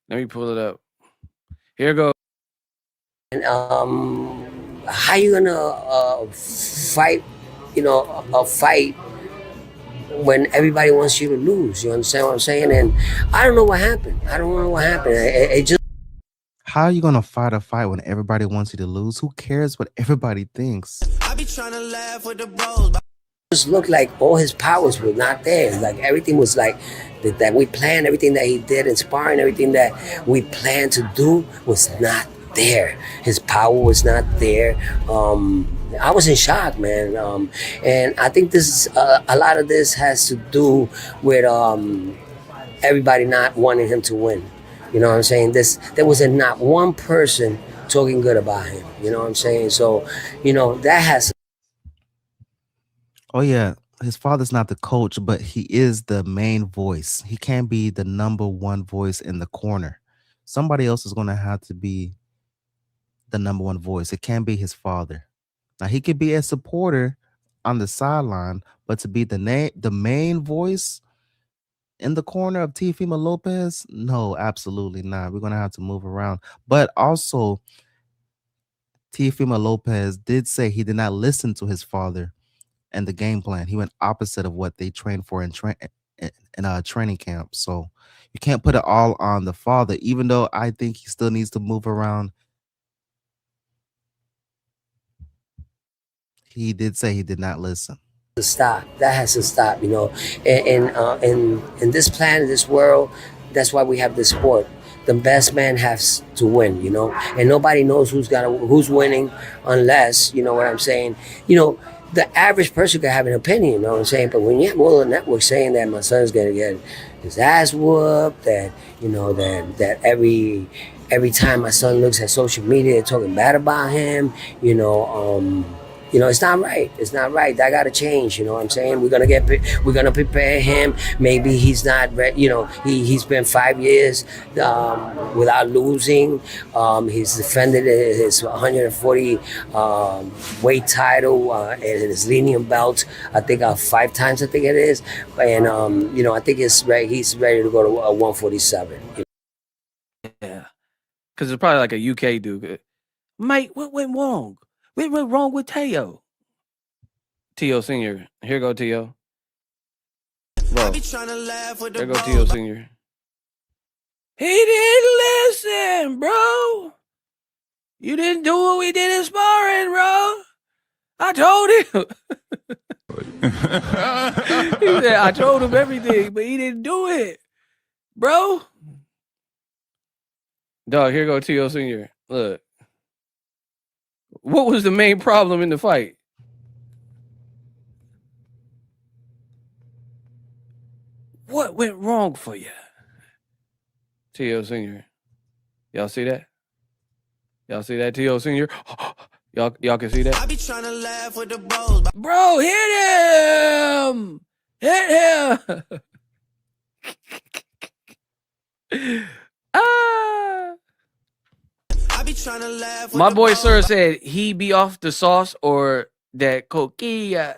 I: Let me pull it up. Here goes.
A: And how you gonna fight? You know, a fight when everybody wants you to lose. You understand what I'm saying? And I don't know what happened. I don't know what happened. It just.
J: How are you gonna fight a fight when everybody wants you to lose? Who cares what everybody thinks?
K: I be trying to laugh with the bros.
A: Just looked like all his powers were not there. Like everything was like that we planned, everything that he did in sparring, everything that we planned to do was not there. His power was not there. I was in shock, man. And I think this a lot of this has to do with everybody not wanting him to win. You know what I'm saying? There was not one person talking good about him. You know what I'm saying? So, you know, that has.
J: Oh yeah, his father's not the coach, but he is the main voice. He can't be the number one voice in the corner. Somebody else is gonna have to be the number one voice. It can't be his father. Now he could be a supporter on the sideline, but to be the main voice in the corner of Teofimo Lopez, no, absolutely not. We're gonna have to move around. But also, Teofimo Lopez did say he did not listen to his father and the game plan. He went opposite of what they trained for in training camp. So you can't put it all on the father, even though I think he still needs to move around. He did say he did not listen.
A: To stop. That has to stop, you know. In this planet, this world, that's why we have this sport. The best man has to win, you know, and nobody knows who's winning unless, you know what I'm saying. You know, the average person could have an opinion, you know what I'm saying. But when you have all the networks saying that my son's gonna get his ass whooped, that you know that every time my son looks at social media, they're talking bad about him, you know. You know, it's not right. It's not right. That got to change. You know what I'm saying? We're gonna prepare him. Maybe he's not ready. You know, he's been 5 years without losing. He's defended his 140 weight title and his lenient belt. I think 5 times. I think it is. And you know, I think it's right. He's ready to go to 147.
I: Yeah, because it's probably like a UK dude. Mate, what went wrong? What went wrong with Teo? Teo Senior. Here go Teo. Bro. Here go Teo Senior. He didn't listen, bro. You didn't do what we did in sparring, bro. I told him. He said, I told him everything, but he didn't do it, bro. Dog, here go Teo Senior. Look. What was the main problem in the fight? What went wrong for you? Teo Senior. Y'all see that? Y'all see that, Teo Senior? Y'all can see that? I be trying to laugh with the bros. Bro, hit him! Hit him! Ah! I be trying to laugh. My boy Sir said he be off the sauce or that coquilla.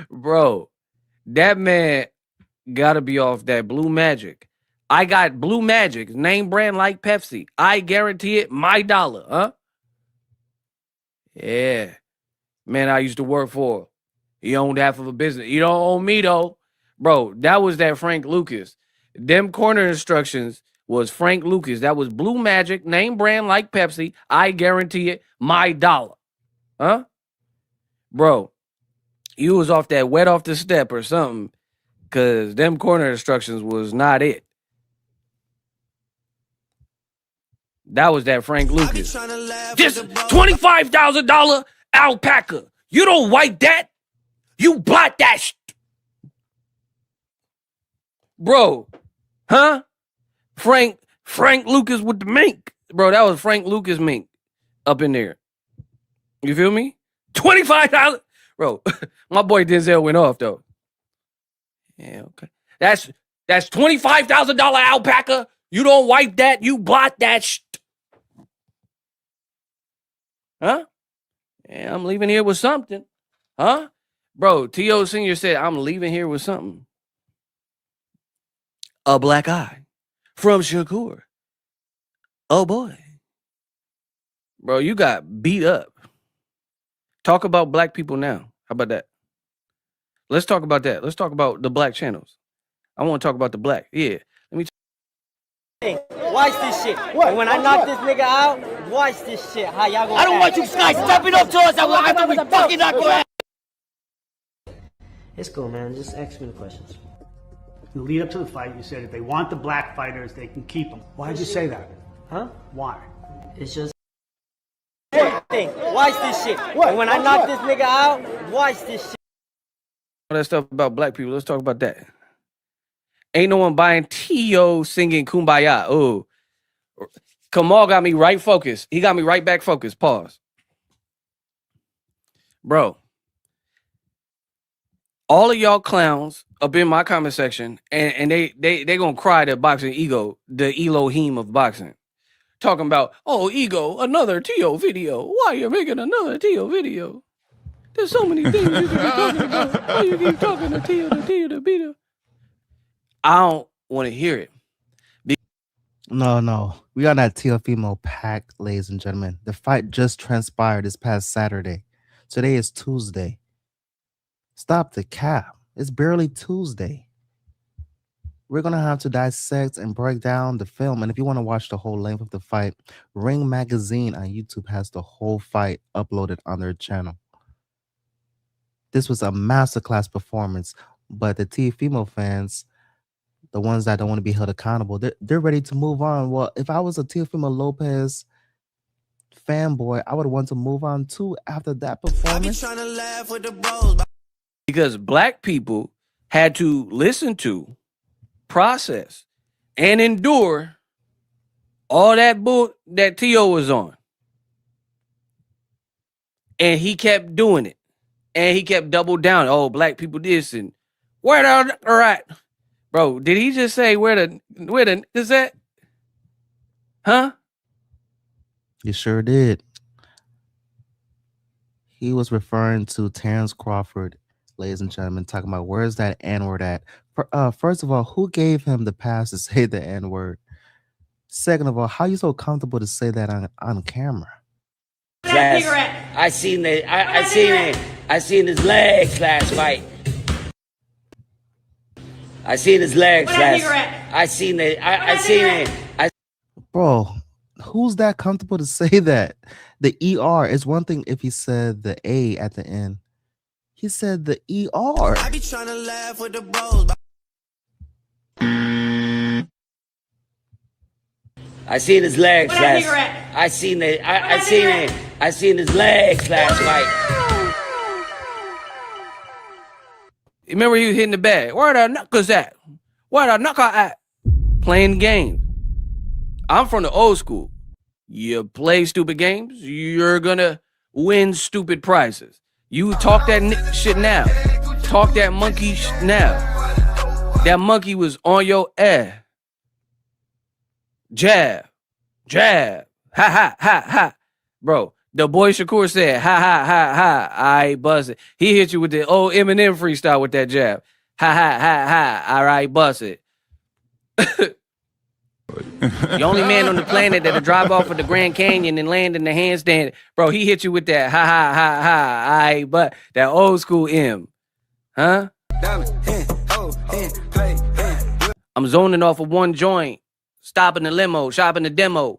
I: Bro, that man gotta be off that Blue Magic. I got Blue Magic, name brand like Pepsi. I guarantee it, my dollar, huh? Yeah. Man, I used to work for. He owned half of a business. You don't own me though. Bro, that was that Frank Lucas. Them corner instructions was Frank Lucas. That was Blue Magic, name brand like Pepsi. I guarantee it, my dollar. Huh? Bro, you was off that wet off the step or something, because them corner instructions was not it. That was that Frank Lucas. Just $25,000 alpaca. You don't wipe that. You blot that bro. Huh? Frank Lucas with the mink. Bro, that was Frank Lucas mink up in there. You feel me? $25. Bro, my boy Denzel went off though. Yeah, okay. That's $25,000 alpaca. You don't wipe that, you blot that Huh? Yeah, I'm leaving here with something. Huh? Bro, T.O. Senior said, I'm leaving here with something. a black eye from Shakur. Oh boy. Bro, you got beat up. Talk about black people now. How about that? Let's talk about that. Let's talk about the black channels. I want to talk about the black. Yeah. Let me
S: Watch this shit. And when I knock this nigga out, watch this shit. How y'all gonna
C: I don't
S: act.
C: want you guys stepping up to us. I want to be fucking not going.
E: It's cool, man. Just ask me the questions.
D: In the lead up to the fight, you said if they want the black fighters, they can keep them. Why'd you say that?
E: Huh?
D: Why?
E: It's just.
S: Watch this shit. And when I knock this nigga out, watch this shit.
I: all that stuff about black people. Let's talk about that. Ain't no one buying T.O. singing Kumbaya. Oh, Kamal got me right focused. He got me right back focused. Pause. Bro, all of y'all clowns up in my comment section, and they gonna cry that boxing ego, the Elohim of boxing. Talking about, oh, ego, another T.O. video. Why you making another T.O. video? There's so many things you could be talking about. Why you keep talking to T.O. the Beta? I don't want to hear it.
J: No. We got that Teofimo pack, ladies and gentlemen. The fight just transpired this past Saturday. Today is Tuesday. Stop the cap. It's barely Tuesday. We're going to have to dissect and break down the film. And if you want to watch the whole length of the fight, Ring Magazine on YouTube has the whole fight uploaded on their channel. This was a masterclass performance, but the Teofimo fans, the ones that don't want to be held accountable, they're ready to move on. Well, if I was a Teofimo Lopez fanboy, I would want to move on too after that performance.
K: Trying to laugh with the bros.
I: Because black people had to listen to, process, and endure all that bull that T.O. was on. And he kept doing it. And he kept double down. Oh, black people this and where the all right. Bro, did he just say where the is that? Huh?
J: He sure did. He was referring to Terrence Crawford, ladies and gentlemen, talking about where's that N-word at. First of all, who gave him the pass to say the N-word? Second of all, how you so comfortable to say that on camera?
A: I seen his legs last fight. I seen his legs last.
J: Bro, who's that comfortable to say that? The ER is one thing if he said the A at the end. He said the ER.
K: I be trying to laugh with the bros.
A: I seen his legs last. I seen his legs last fight.
I: Remember he was hitting the bag. Where the knuckles at? Where the knuckle at? Playing games. I'm from the old school. You play stupid games, you're gonna win stupid prizes. You talk that shit now. Talk that monkey now. That monkey was on your ass. Jab. Ha ha. Bro, the boy Shakur said, ha. I bust it. He hit you with the old Eminem freestyle with that jab. Ha. All right, bust it. The only man on the planet that'll drive off of the Grand Canyon and land in the handstand. Bro, he hit you with that ha. But that old school M. Huh? I'm zoning off of one joint. Stopping the limo, shopping the demo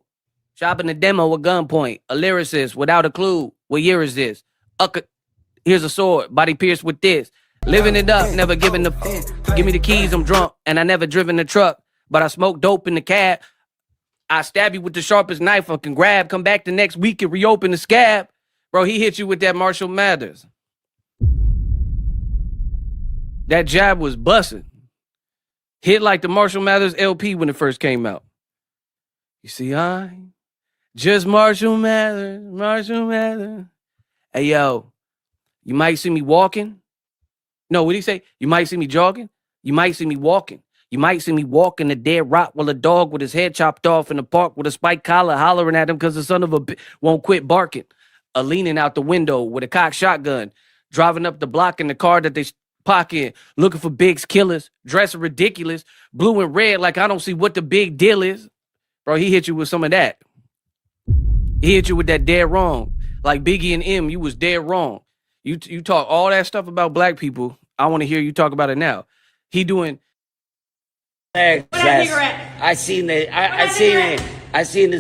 I: at gunpoint. A lyricist without a clue. What year is this? Here's a sword, body pierced with this. Living it up, never giving give me the keys, I'm drunk. And I never driven the truck, but I smoke dope in the cab. I stab you with the sharpest knife I can grab. Come back the next week and reopen the scab. Bro, he hit you with that Marshall Mathers. That jab was busting. Hit like the Marshall Mathers LP when it first came out. You see, I'm just Marshall Mathers. Hey, yo, you might see me walking. No, what did he say? You might see me jogging. You might see me walking. You might see me walking a dead rock while a dog with his head chopped off in the park with a spiked collar hollering at him because the son of a bitch won't quit barking. A leaning out the window with a cocked shotgun, driving up the block in the car that they pocket, looking for bigs killers, dressing ridiculous, blue and red like I don't see what the big deal is. Bro, he hit you with some of that. He hit you with that dead wrong. Like Biggie and M, you was dead wrong. You talk all that stuff about black people. I want to hear you talk about it now. He doing
A: leg last. I seen his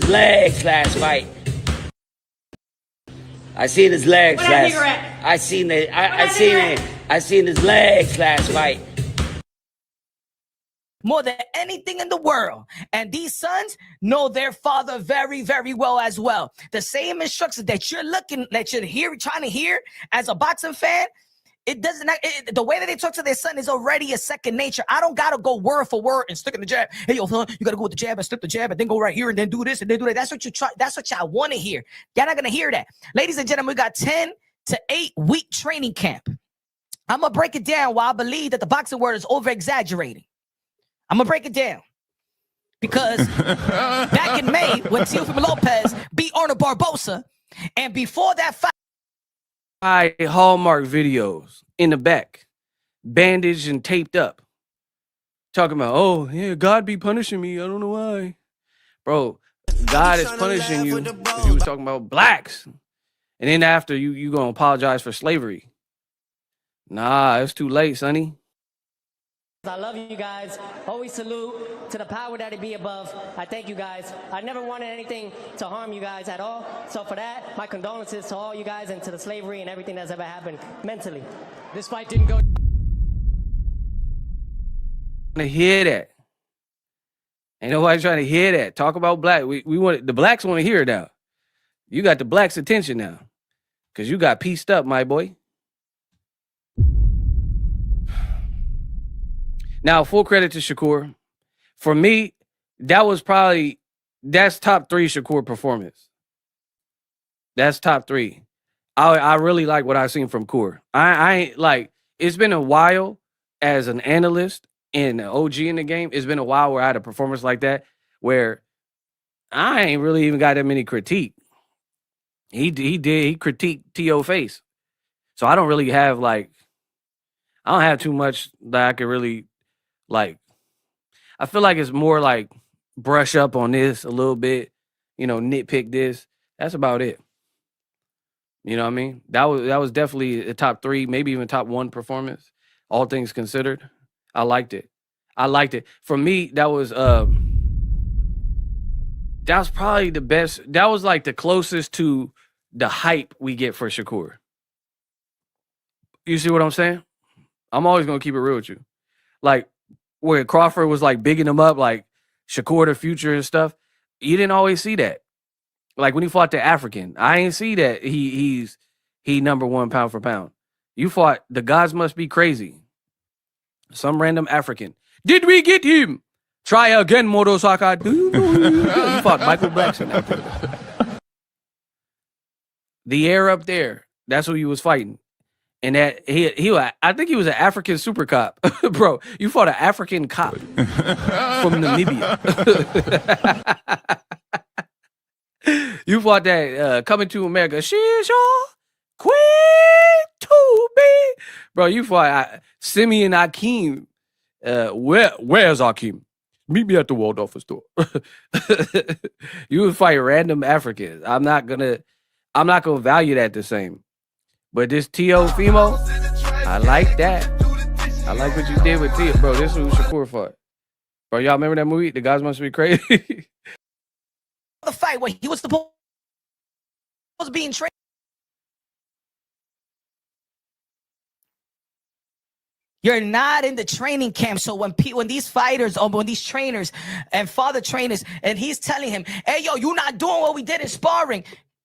A: legs last fight. I seen his legs last. I seen his legs last fight.
C: More than anything in the world. And these sons know their father very, very well as well. The same instructions that you're trying to hear as a boxing fan, the way that they talk to their son is already a second nature. I don't gotta go word for word and stick in the jab. Hey, yo, son, you gotta go with the jab and slip the jab and then go right here and then do this and then do that. That's what y'all want to hear. Y'all not gonna hear that. Ladies and gentlemen, we got 10 to 8 week training camp. I'm gonna break it down why I believe that the boxing world is over exaggerating. I'm gonna break it down because back in May when Teofimo Lopez beat Arnold Barbosa, and before that fight,
I: Hallmark videos in the back, bandaged and taped up, talking about, oh yeah, God be punishing me. I don't know why, bro. God is punishing you because you was talking about blacks, and then after you gonna apologize for slavery. Nah, it's too late, sonny.
H: I love you guys. Always salute to the power that be above. I thank you guys. I never wanted anything to harm you guys at all. So for that, my condolences to all you guys and to the slavery and everything that's ever happened mentally.
O: This fight didn't go.
I: To hear that. Ain't nobody trying to hear that. Talk about black. We want the blacks want to hear it now. You got the blacks' attention now. Cause you got pieced up, my boy. Now, full credit to Shakur. For me, that's top 3 Shakur performance. That's top 3. I really like what I've seen from Shakur. I ain't like, it's been a while as an analyst and an OG in the game. It's been a while where I had a performance like that where I ain't really even got that many critique. He critiqued T.O. face. So I don't really have I don't have too much that I could really I feel like it's more like brush up on this a little bit, nitpick this. That's about it. You know what I mean? That was definitely a top 3, maybe even top 1 performance, all things considered. I liked it. For me, that was probably the best. That was like the closest to the hype we get for Shakur. You see what I'm saying? I'm always gonna keep it real with you. Like, where Crawford was like bigging him up, like Shakur the future and stuff. You didn't always see that. Like when he fought the African, I ain't see that he number 1 pound for pound. You fought the gods must be crazy. Some random African. Did we get him? Try again, Motosaka. You fought Michael Blackson after that. The air up there. That's who he was fighting. And that I think he was an African super cop. Bro, you fought an African cop from Namibia. You fought that Coming to America. She's your queen to be. Bro, you fought Simeon Akeem. Where's Akeem? Meet me at the Waldorf store. You would fight random Africans. I'm not gonna value that the same. But this Teofimo, I like that. I like what you did with Teo. Bro, this is who Shakur fought. Bro, y'all remember that movie? The Guys Must Be Crazy?
C: The fight when he was supposed to be in training. You're not in the training camp. So when these fighters or when these trainers and father trainers, and he's telling him, hey, yo, you're not doing what we did in sparring.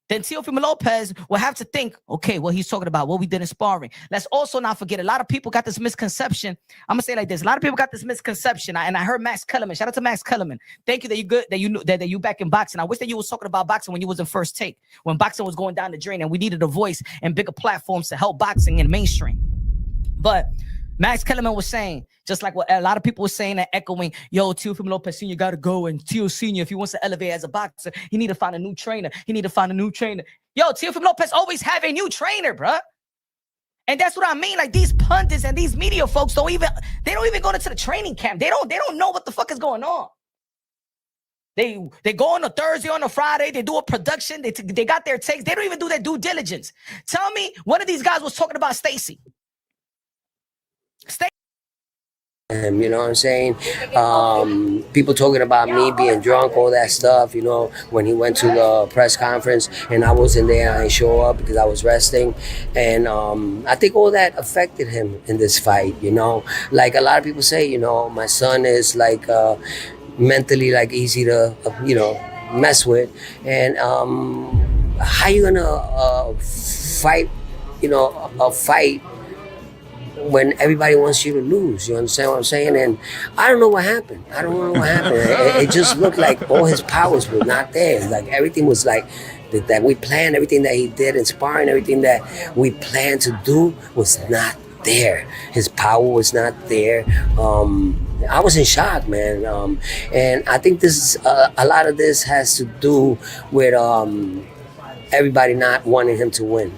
C: Then Teofimo Lopez will have to think, okay, well, he's talking about what we did in sparring. Let's also not forget, a lot of people got this misconception. I'm going to say it like this. A lot of people got this misconception. And I heard Max Kellerman. Shout out to Max Kellerman. Thank you that you're good, that you knew that you back in boxing. I wish that you was talking about boxing when you was in First Take, when boxing was going down the drain and we needed a voice and bigger platforms to help boxing in mainstream. But Max Kellerman was saying, just like what a lot of people were saying and echoing, yo, Teofimo Lopez Sr. got to go. And Teo Sr., if he wants to elevate as a boxer, he need to find a new trainer. Yo, Teofimo Lopez always have a new trainer, bruh. And that's what I mean. Like these pundits and these media folks don't even go into the training camp. They don't know what the fuck is going on. They go on a Thursday, on a Friday, they do a production, they got their takes. They don't even do their due diligence. Tell me one of these guys was talking about Stacey.
A: You know what I'm saying? People talking about me being drunk, all that stuff, you know, when he went to the press conference and I wasn't there, I didn't show up because I was resting. And I think all that affected him in this fight, you know. Like a lot of people say, you know, my son is like mentally like easy to, you know, mess with. And how you gonna fight, you know, a fight when everybody wants you to lose? You understand what I'm saying? And I don't know what happened. I don't know what happened. It just looked like all his powers were not there. Like everything was like that we planned, everything that he did in sparring, everything that we planned to do was not there. His power was not there. I was in shock, man. And I think this is a lot of this has to do with everybody not wanting him to win.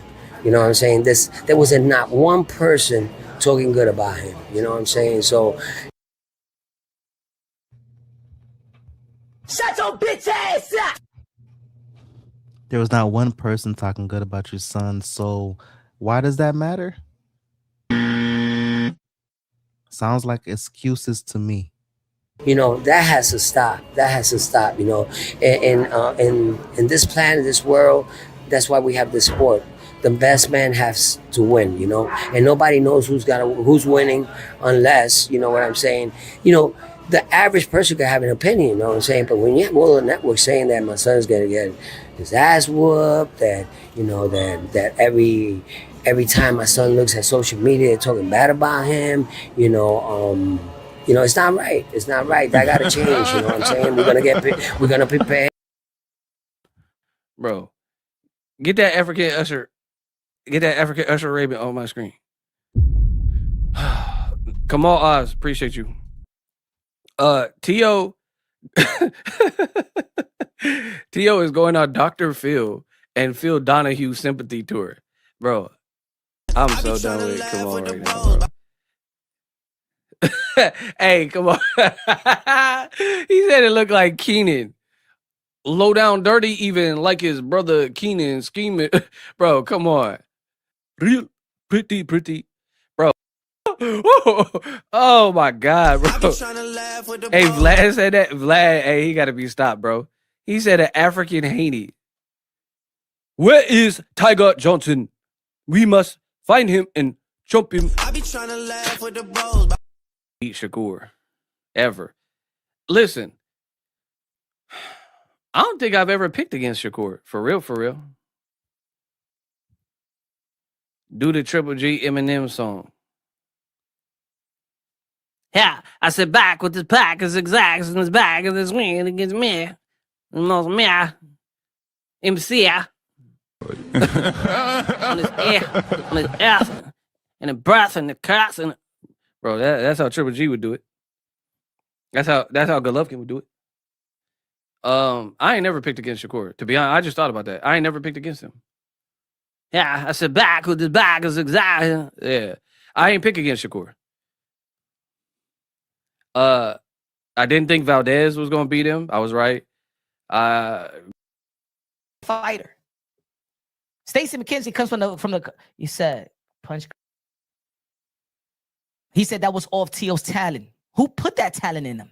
A: You know what I'm saying? There was not one person talking good about him. You know what I'm saying? So
C: shut your bitch ass up.
J: There was not one person talking good about your son. So why does that matter? Sounds like excuses to me.
A: You know, that has to stop. That has to stop, you know. In this planet, this world, that's why we have this sport. The best man has to win, you know, and nobody knows who's winning unless, you know what I'm saying. You know, the average person could have an opinion, you know what I'm saying. But when you have all the networks saying that my son's gonna get his ass whooped, that you know that every time my son looks at social media, they're talking bad about him, you know, it's not right. It's not right. That gotta change. You know what I'm saying. We're gonna prepare.
I: Bro, get that African Usher Raven on my screen. Kamal Oz, appreciate you. Tio is going on Dr. Phil and Phil Donahue sympathy tour. Bro, I'm so done with Kamal right now, bro. Hey, come on. He said it looked like Keenan. Low down dirty, even like his brother Keenan scheming. Bro, come on. Real pretty, bro. Oh my God, bro. Hey, Vlad said that. Vlad, hey, he gotta be stopped, bro. He said an African Haney. Where is Tiger Johnson? We must find him and jump him. I be trying to laugh with the bros. Beat Shakur. Ever. Listen. I don't think I've ever picked against Shakur. For real. Do the Triple G Eminem song. Yeah, I sit back with this pack of zigzags in his bag of this wing against me. Most me. MC. On his ear, on his ass, and the breath and the cuts and bro, that's how Triple G would do it. That's how Golovkin would do it. I ain't never picked against Shakur. To be honest, I just thought about that. I ain't never picked against him. Yeah, I said back with this bag of zigzag. Yeah, I ain't pick against Shakur. I didn't think Valdez was gonna beat him. I was right.
C: Fighter. Stacey McKenzie comes from the. You said punch. He said that was off Tio's talent. Who put that talent in him?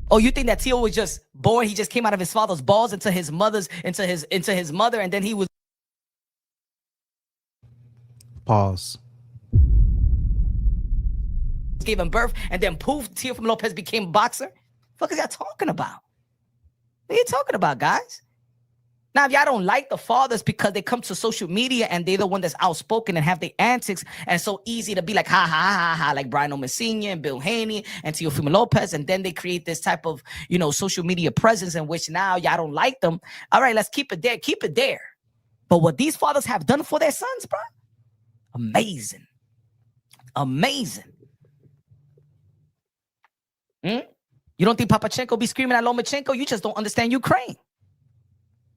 C: Oh, you think that Tio was just born? He just came out of his father's balls into his mother, and then he was.
J: Pause.
C: Gave him birth, and then poof, Teofimo Lopez became a boxer. What is y'all talking about? What are you talking about, guys? Now, if y'all don't like the fathers because they come to social media and they're the one that's outspoken and have the antics and so easy to be like, ha, ha, ha, ha, like Brian O'Messina and Bill Haney and Teofimo Lopez, and then they create this type of, social media presence in which now y'all don't like them. All right, let's keep it there. Keep it there. But what these fathers have done for their sons, bro, amazing. You don't think Papachenko be screaming at Lomachenko? You just don't understand Ukraine.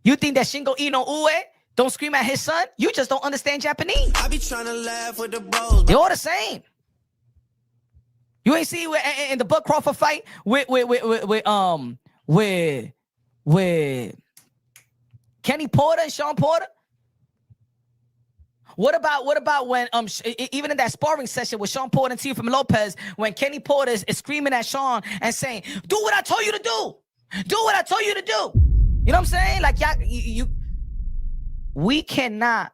C: You think that Shingo Ino Ue don't scream at his son, you just don't understand Japanese.
K: I be trying to laugh with the bros.
C: They're all the same. You ain't see in the Bud Crawford fight with Kenny Porter and Sean Porter? What about when even in that sparring session with Sean Porter and Teofimo Lopez, when Kenny Porter is screaming at Sean and saying, "Do what I told you to do. Do what I told you to do." You know what I'm saying? Like we cannot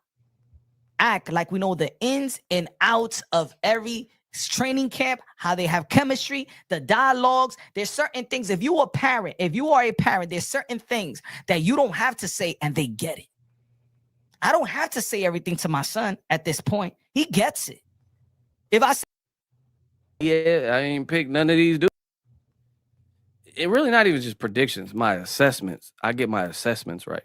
C: act like we know the ins and outs of every training camp, how they have chemistry, the dialogues. There's certain things. If you are a parent, there's certain things that you don't have to say and they get it. I don't have to say everything to my son at this point. He gets it. If I say,
I: yeah, I ain't picked none of these dudes. It really not even just predictions, my assessments. I get my assessments right.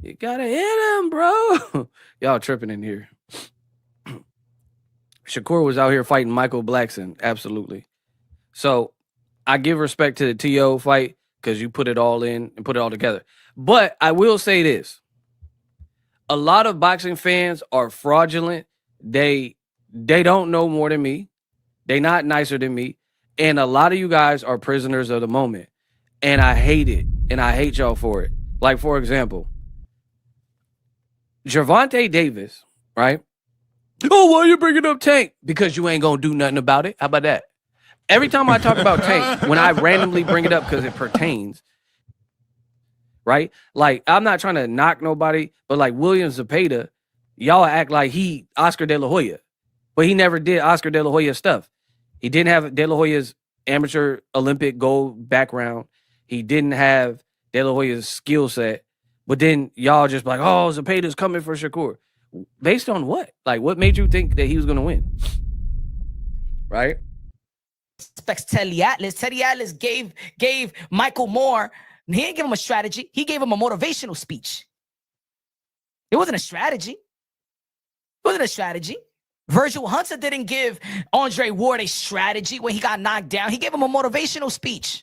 I: You gotta hit him, bro. Y'all tripping in here. Shakur was out here fighting Michael Blackson. Absolutely. So I give respect to the TO fight because you put it all in and put it all together. But I will say this. A lot of boxing fans are fraudulent. They don't know more than me. They not nicer than me. And a lot of you guys are prisoners of the moment. And I hate it. And I hate y'all for it. Like, for example, Gervonta Davis, right? Oh, why are you bringing up Tank? Because you ain't going to do nothing about it. How about that? Every time I talk about Tank, when I randomly bring it up because it pertains, right? Like, I'm not trying to knock nobody, but like William Zepeda, y'all act like he Oscar De La Hoya, but he never did Oscar De La Hoya stuff. He didn't have De La Hoya's amateur Olympic gold background. He didn't have De La Hoya's skill set, but then y'all just like, oh, Zepeda's coming for Shakur. Based on what? Like, what made you think that he was going to win? Right?
C: Respects Teddy Atlas. Teddy Atlas gave Michael Moore, he didn't give him a strategy. He gave him a motivational speech. It wasn't a strategy. It wasn't a strategy. Virgil Hunter didn't give Andre Ward a strategy when he got knocked down. He gave him a motivational speech.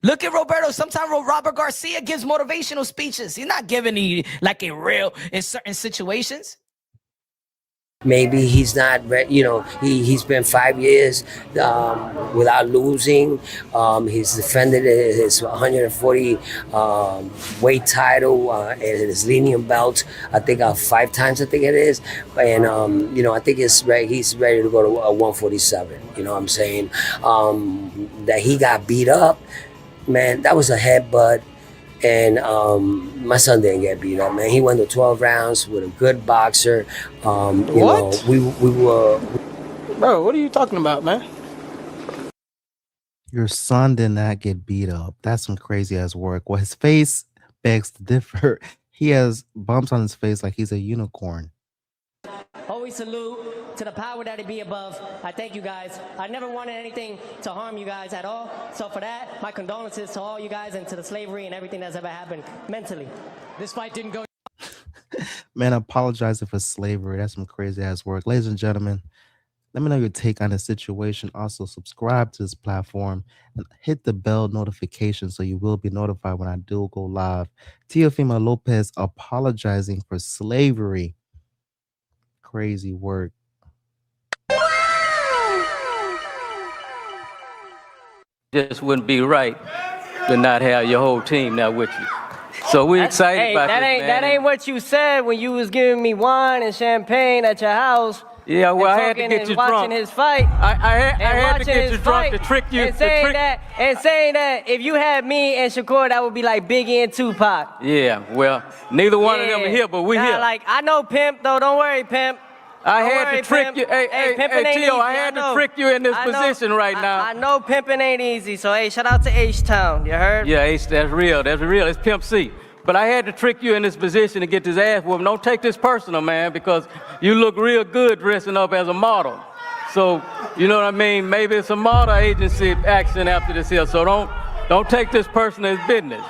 C: Look at Roberto. Sometimes Robert Garcia gives motivational speeches. He's not giving you like a real in certain situations.
A: Maybe he's not, he's been 5 years without losing. He's defended his 140 weight title and his lenient belt, I think 5 times, I think it is. And, I think he's ready to go to 147. You know what I'm saying? That he got beat up, man, that was a headbutt. And my son didn't get beat up, man. He went to 12 rounds with a good boxer.
F: What?
A: We were...
F: Bro, what are you talking about, man?
J: Your son did not get beat up. That's some crazy ass work. Well, his face begs to differ. He has bumps on his face like he's a unicorn.
H: Always salute to the power that be above. I thank you guys. I never wanted anything to harm you guys at all. So for that, my condolences to all you guys and to the slavery and everything that's ever happened mentally.
O: This fight didn't go.
J: Man, apologizing for slavery. That's some crazy ass work. Ladies and gentlemen, let me know your take on the situation. Also, subscribe to this platform and hit the bell notification so you will be notified when I do go live. Teofimo Lopez apologizing for slavery. Crazy work.
G: Just wouldn't be right to not have your whole team now with you. So we're excited about this, man.
S: That ain't what you said when you was giving me wine and champagne at your house.
G: Yeah, well, I had to get you drunk.
S: Watching his fight.
G: I had to get you drunk to trick you.
S: And saying that if you had me and Shakur, that would be like Biggie and Tupac.
G: Yeah, well, neither one of them are here, but we're here.
S: Like, I know Pimp, though. Don't worry, Pimp.
G: I had to trick you. Hey, Tio, I had to trick you in this position right now.
S: I know pimping ain't easy, so hey, shout out to H-Town. You heard?
G: Yeah, H, that's real. That's real. It's Pimp C. But I had to trick you in this position to get this ass whooping. Don't take this personal, man, because you look real good dressing up as a model. So, you know what I mean? Maybe it's a model agency action after this here. So don't take this personal as business.